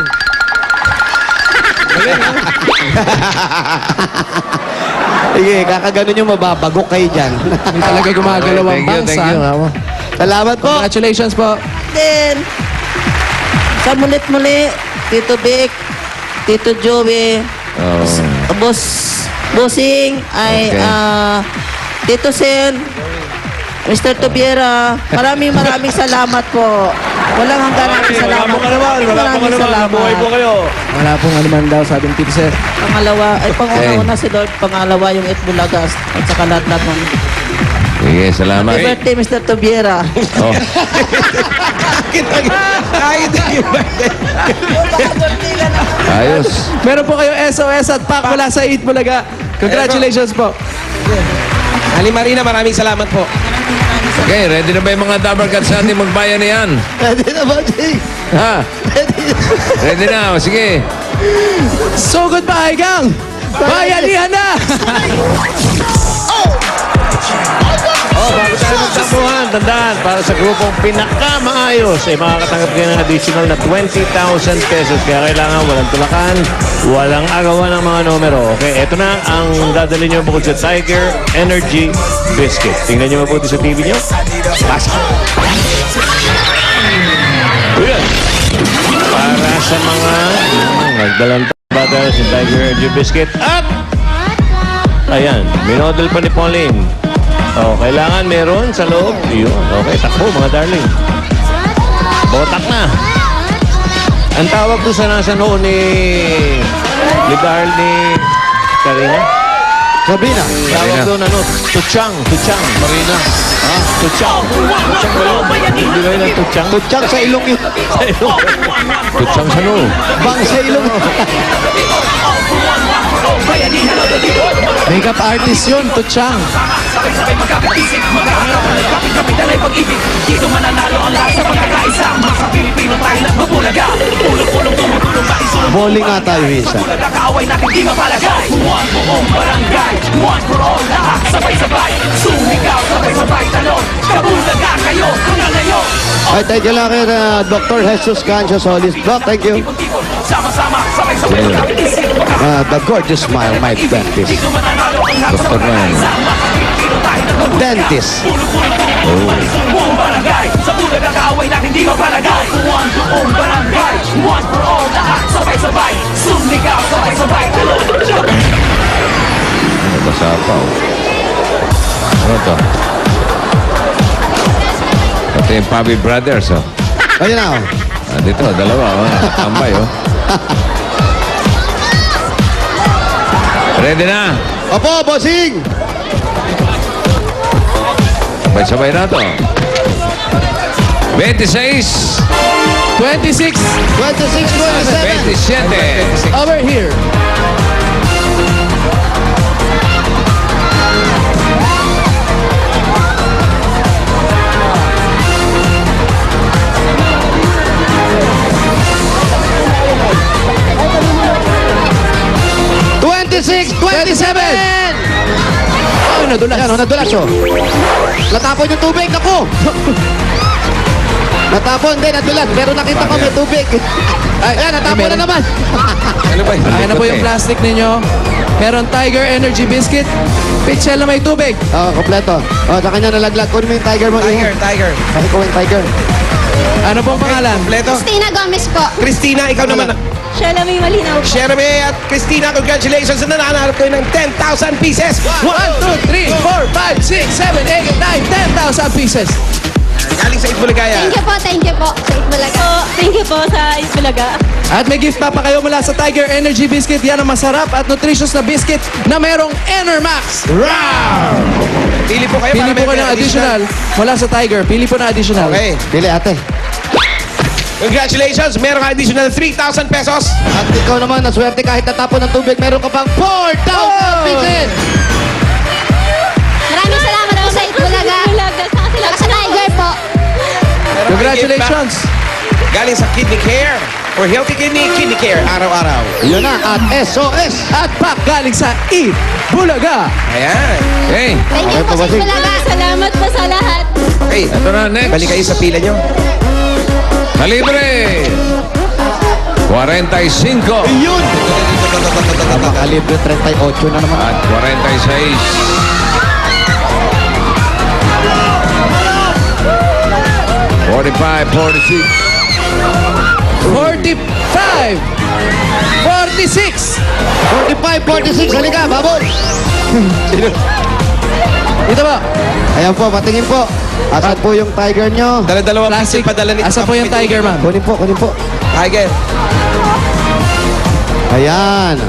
Sige, kakaganon nyo, mababagok kayo dyan. Yung talaga gumagalaw ang Thank bangsa. you. Salamat po. Congratulations po. Then, sa mulit-muli, Tito Vic, Tito Joey, Oh. Bossing, ay, Okay. Tito Sen, Mr. Tobiera, maraming salamat po. Walang hanggan namin salamat. Maraming salamat. Buhay po kayo. Wala pong anuman daw, sabi ng Tito Sir. Pangalawa, ay panguna si Lord, pangalawa yung Itbulaga at saka lahat-lahat ng... Sige, salamat. Happy birthday, Mr. Tobiera. Oh. Ayos. Meron po kayo SOS at pack mula sa Itbulaga. Congratulations po. Ali Marina, maraming salamat po. Okay, ready na ba yung mga Dabber Cats natin magbayan na yan? Ready na ba, Jay? Ha? Ready na. O, sige. So goodbye, gang! Bayanihan na! Oh, bago tayo magtampuhan, tandaan, para sa grupong pinakamaayos, ay makakatanggap kayo ng additional na 20,000 pesos. Kaya kailangan walang tulakan, walang agawan ng mga numero. Okay, eto na ang dadalhin nyo bukod sa Tiger Energy Biscuit. Tingnan nyo mabuti sa TV nyo. Pasok! Ayan. Para sa mga nagdalang tabada si Tiger Energy Biscuit. At ayan, minodel pa ni Pauline. Oh, kailangan meron sa loob. Yun. Okay, takbo mga darling. Botak na. Ang tawag ko sa nasa noon ni Darl ni Karina. Sabina. Tawag doon ano, Tuchang. Marina. Ha? Tuchang. Tuchang ba yun? Hindi ba yun ang Tuchang? Tutsang sa ilong yun. Sa ilong. Tuchang sa no. Bang sa ilong. Makeup artist yun, Tuchang. Bowling nga tayo minsan. Ay, thank you lang kay Dr. Jesus Cancio Solis. Doc, thank you. The gorgeous smile, my dentist. Doktor na yan. Dentist. Nagkasapaw. Ano to? Ito yung Pabi Brothers, oh. Ayun na, oh. Ah, dito, dalawa, oh. Tambay, oh. Ready na? Opo, bossing! Sabay-sabay na to. 26. 26. 27. Over here. Oh, nadulas. Yan, nadulas, oh. Natapon yung tubig, ako. Natapon, hindi, nadulas. Pero nakita ko may tubig. Ayan, natapon na naman. Ano ba? Ayan na po yung plastic ninyo. Meron Tiger Energy Biscuit. Pitchel na may tubig. Oo, kompleto. Oh, sa kanya nalaglag. Kunin mo yung tiger mo. Tiger. Kasi ko yung tiger. Ano pong pangalan? Kompleto. Christina Gomez po. Christina, ikaw naman. Sheila May Malinaw po. Sheremy at Christina, congratulations na nananarap kayo ng 10,000 pieces. 1, 2, 3, 4, 5, 6, 7, 8, 9, 10,000 pieces. Galing sa Itbulagaya. Thank you po sa Itbulaga. Thank you po sa Itbulaga. At may gift pa kayo mula sa Tiger Energy Biscuit. Yan ang masarap at nutritious na biscuit na merong Enermax. Pili po kayo. Pili para po may kayo ng additional mula sa Tiger. Pili po na additional. Okay. Pili, ate. Congratulations. Meron ka additional 3,000 pesos. At ikaw naman, naswerte kahit natapon ng tubig, meron ka pang 4,000 pieces. Maraming salamat po sa Itbulaga. Sa Tiger po. Congratulations. Galing sa Kidney Care. For healthy kidney care, araw-araw. Yun na, at SOS. At pack galing sa Bulaga. Ayan. Okay. Thank you po sa Itbulaga. Salamat po sa lahat. Okay. Ito na, next. Balik kayo sa pila nyo. Kalibre. 45. Yun. Kalibre 38 na naman. At 46. 45, 46. 45. 46. 45, 46. Halika, baboy. Dito ba? Ayan po, patingin po. Asan po yung tiger nyo? Dala-dalawa Plastic. padala nito. Asan po yung tiger, ma'am? Kunin po, kunin po. Tiger. Ayan.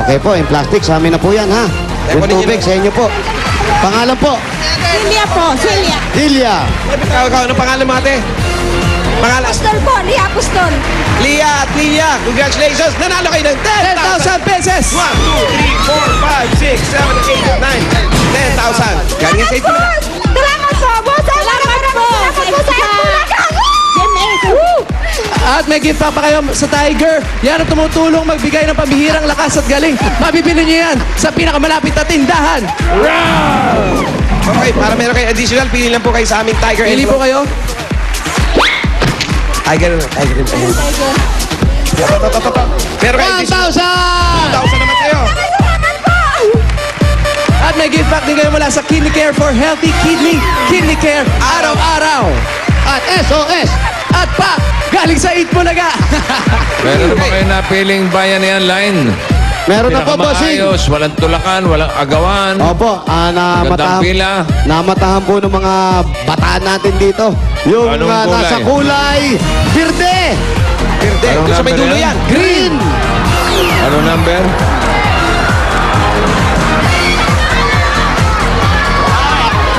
Okay po, yung plastic, sa amin na po yan, ha? Yung tubig, sa inyo po. Pangalan po? Celia po. Celia. Delia. Anong pangalan mo ate? Pangalan? Apostol po. Lia Apostol. Lia at Lilia. Congratulations. Nanalo kayo ng 10,000 pesos. 1, 2, 3, 4, 5, 6, 7, 8, 9, 10,000. Galing sa ito. Salamat po. At may gift pack pa kayo sa Tiger. Yan ang tumutulong magbigay ng pambihirang lakas at galing. Mabibili nyo yan sa pinakamalapit na tindahan. Okay, para meron kayo additional, pili lang po kayo sa aming Tiger. Pili po kayo. Tiger. Meron kayo additional. 1,000! 2,000 naman kayo. At may gift pack din kayo mula sa Kidney Care for Healthy Kidney. Kidney Care araw-araw. At SOS. At pa, galing sa Eat Bulaga. Meron naman kayo napiling bayanihan line. Meron na po, bossing. Pinakamaayos, walang tulakan, walang agawan. Opo, Gandang pila. namatahan po ng mga bataan natin dito. Yung Anong kulay? nasa kulay, birde, Anong Doon sa may number dulo yan? yan. green. Ano number?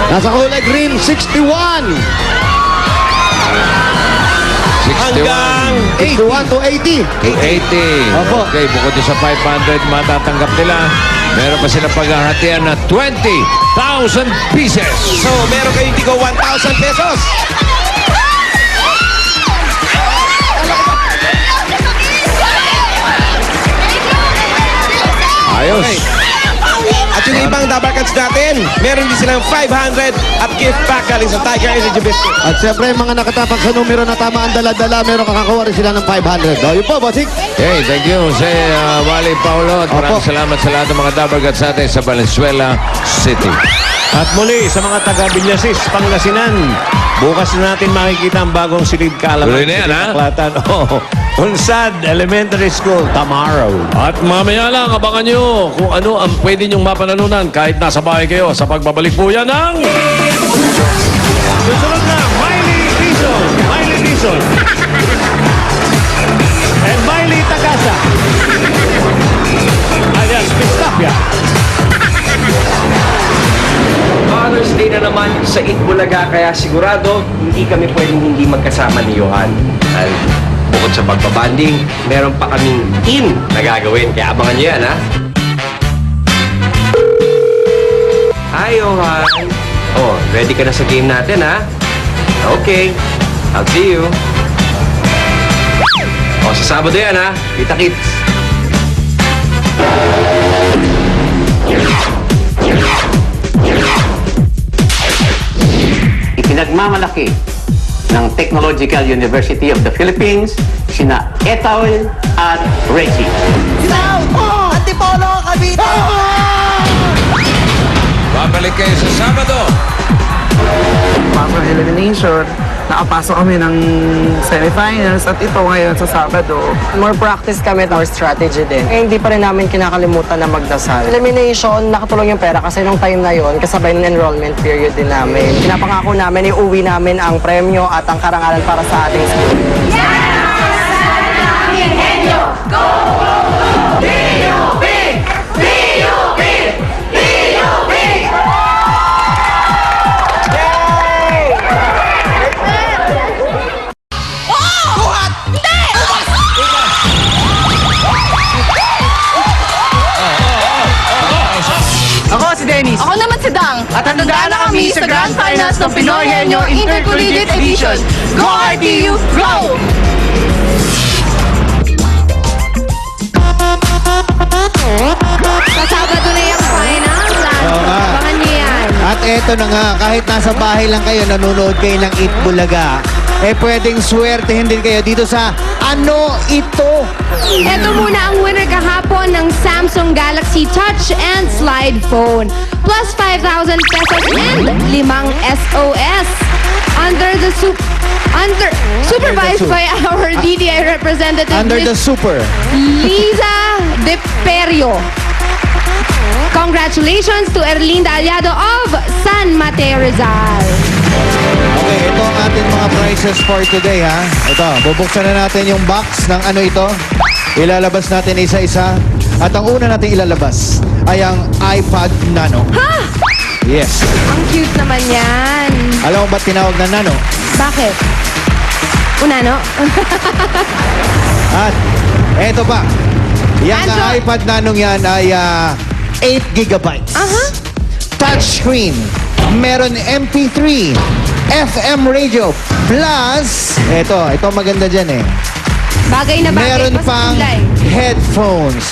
Nasa kulay green, 61. 61 to 80. 80. Opo. Okay, bukod doon sa 500 matatanggap nila, meron pa sila paghahatian na 20,000 pieces. So, meron kayong tigo 1,000 pesos. Ayos. Okay. At yung ibang Dabber Cats natin, meron din silang 500 at gift pack galing sa Tiger Energy Biscuit. At siyempre, yung mga nakatapak sa numero na tama ang dala-dala, meron kakakuha rin sila ng 500. O, yun po, bossing. Hey, thank you si Wally Paulo at maraming salamat sa lahat ng mga Dabber Cats natin sa Valenzuela City. At muli, sa mga taga-Villasis, Pangasinan, bukas na natin makikita ang bagong silid kaalaman. Tuloy na yan, ha? Aklatan. Oh, Unsad Elementary School, tomorrow. At mamaya lang, abangan nyo kung ano ang pwede nyong mapanalunan kahit nasa bahay kayo sa pagbabalik po yan ng... Susunod na, Miley Dizon. Miley Dizon. And Miley Tagasa. Alias Pistapia. Father's Day na naman sa Eat Bulaga, kaya sigurado hindi kami pwedeng hindi magkasama ni Johan. At bukod sa pagbabanding, meron pa kaming team na gagawin. Kaya abangan nyo yan, ha? Hi, Johan. Oh, ready ka na sa game natin, ha? Okay. I'll see you. Oh, sa Sabado yan, ha? Kita-kits. Ipinagmamalaki ng Technological University of the Philippines, sina Etail at Reggie. Antipolo, Cavite! Babalik kayo sa Sabado. After elimination, nakapasok kami ng semifinals at ito ngayon sa Sabado. More practice kami, more strategy din. Eh, hindi pa rin namin kinakalimutan na magdasal. Elimination, nakatulong yung pera kasi nung time na yon kasabay ng enrollment period din namin. Pinapangako namin, iuwi namin ang premyo at ang karangalan para sa ating school. Ako si Dennis. Ako naman si Dang. At handa na kami sa Grand Finals ng Pinoy Henyo Intercollegiate Edition. Go RTU, go! Sa Sabado na yung finals. Oo nga. Abangan niyo yan. At eto na nga, kahit nasa bahay lang kayo, nanonood kayo ng Eat Bulaga, eh pwedeng swertehin din kayo dito sa Ano Ito? Ito muna ang winner kahapon ng Samsung Galaxy Touch and Slide Phone. Plus 5,000 pesos and 5 SOS. Supervised by our DTI representative, Under the Miss Super. Liza De Perio. Congratulations to Erlinda Aliado of San Mateo Rizal. Okay, ito ang ating mga prizes for today, ha? Ito, bubuksan na natin yung box ng Ano Ito. Ilalabas natin isa-isa. At ang una natin ilalabas ay ang iPad Nano. Ha? Yes. Ang cute naman yan. Alam mo ba't tinawag na Nano? Bakit? Unano? At eto pa. Yang iPad Nanong yan ay 8 gigabytes. Touchscreen. Meron MP3. FM radio. Plus, ito maganda dyan eh. Bagay na bagay. Meron mas pang kulay. headphones.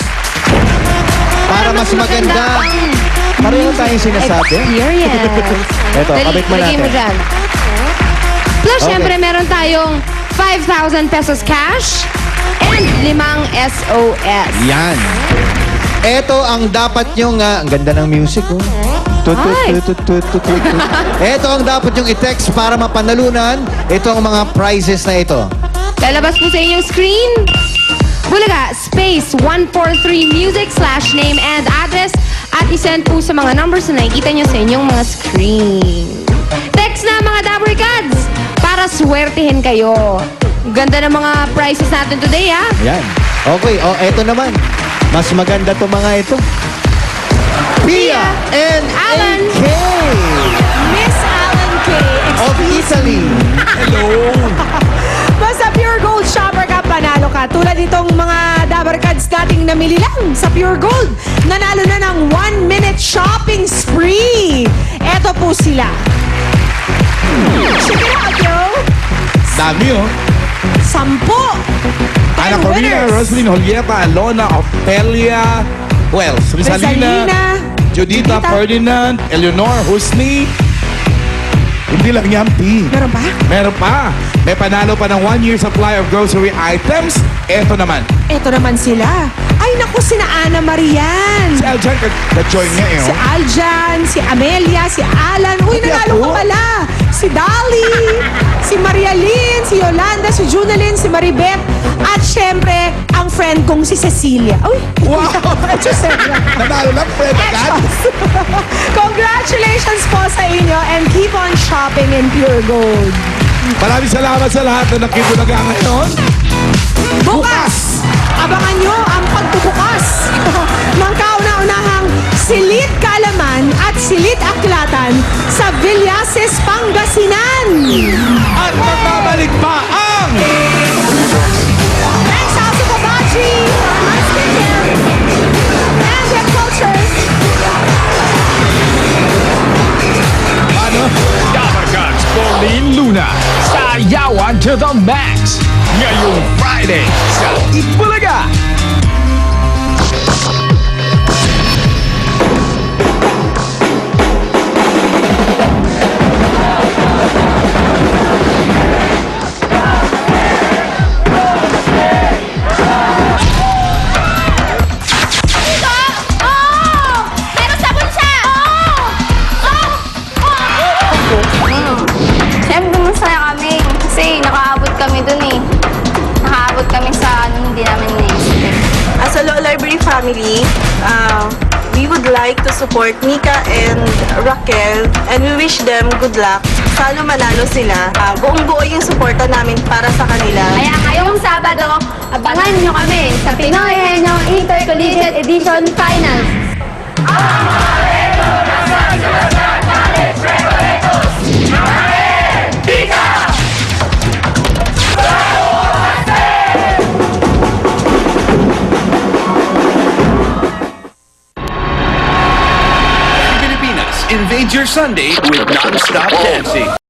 Para mas maganda. ang Pareho tayong sinasabi. experience. Eto, Dali, kabit mo lagay mo natin. dyan. Plus, Okay. syempre, meron tayong 5,000 pesos cash and 5 SOS. Yan. Ito ang dapat nyong, ang ganda ng music, oh. Ay. Ito ang dapat nyong i-text para mapanalunan. Ito ang mga prizes na ito. Lalabas po sa inyong screen. Bulaga, space 143 music /name and address at isend po sa mga numbers na nakikita nyo sa inyong mga screen. Text na mga Dabber Cats para swertihin kayo. Ganda ng mga prizes natin today, ha? Yan. Okay, eto naman. Mas maganda to mga ito. Pia and Alan. AK Miss Alan K. of Italy. Hello. Basta Pure Gold shopper ka, panalo ka. Tulad itong mga Dabber Cats nating namili lang sa Pure Gold. Nanalo na ng 1-minute shopping spree. Eto po sila. Check it out, yo. Dami, oh. 10. Ana 10 Corina, winners. Roslyn Julieta, Alona, Ofelia, who else? Rizalina, Judita, Ferdinand, Eleanor, Husni. Hindi lang yan, P. Meron pa? Meron pa. May panalo pa ng 1 year supply of grocery items. Eto naman. Eto naman sila. Ay, naku, sina Ana Marian. Si Aljan, ka-join niya eh. Si Aljan, si Amelia, si Alan. Uy, Pati nanalo ako. ka pala. Si Dali, si Maria Lynn, si Yolanda, si Junalyn, si Maribeth. At syempre, ang friend kong si Cecilia. Uy, Wow! Cecilia. Nanalo lang, Fred. agad. Congratulations po sa inyo and keep on shopping in Pure Gold. Maraming salamat sa lahat na nakibulaga ngayon. Bukas! Abangan nyo ang pagbubukas ng kauna-unahang Silit Kaalaman at Silit Aklatan sa Villases, Pangasinan. At magbabalik pa ang... Thanks, House of Abachi, My Skincare, and Hip Culture. Ano? Dabber Cats Pauline Luna, sayawan to the max. Ngayong Friday sa Itbulaga. Siyempre, masaya kami. Kasi nakaabot kami dun eh. Nakaabot kami sa hindi namin na-expect. As a Law Library family, we would like to support Mika and Raquel and we wish them good luck. Sana manalo sila. Buong-buo yung suporta namin para sa kanila. Kaya ngayong Sabado, abangan nyo kami sa Pinoy Henyo Intercollegiate Edition Finals. Pilipinas, invade your Sunday with non-stop dancing.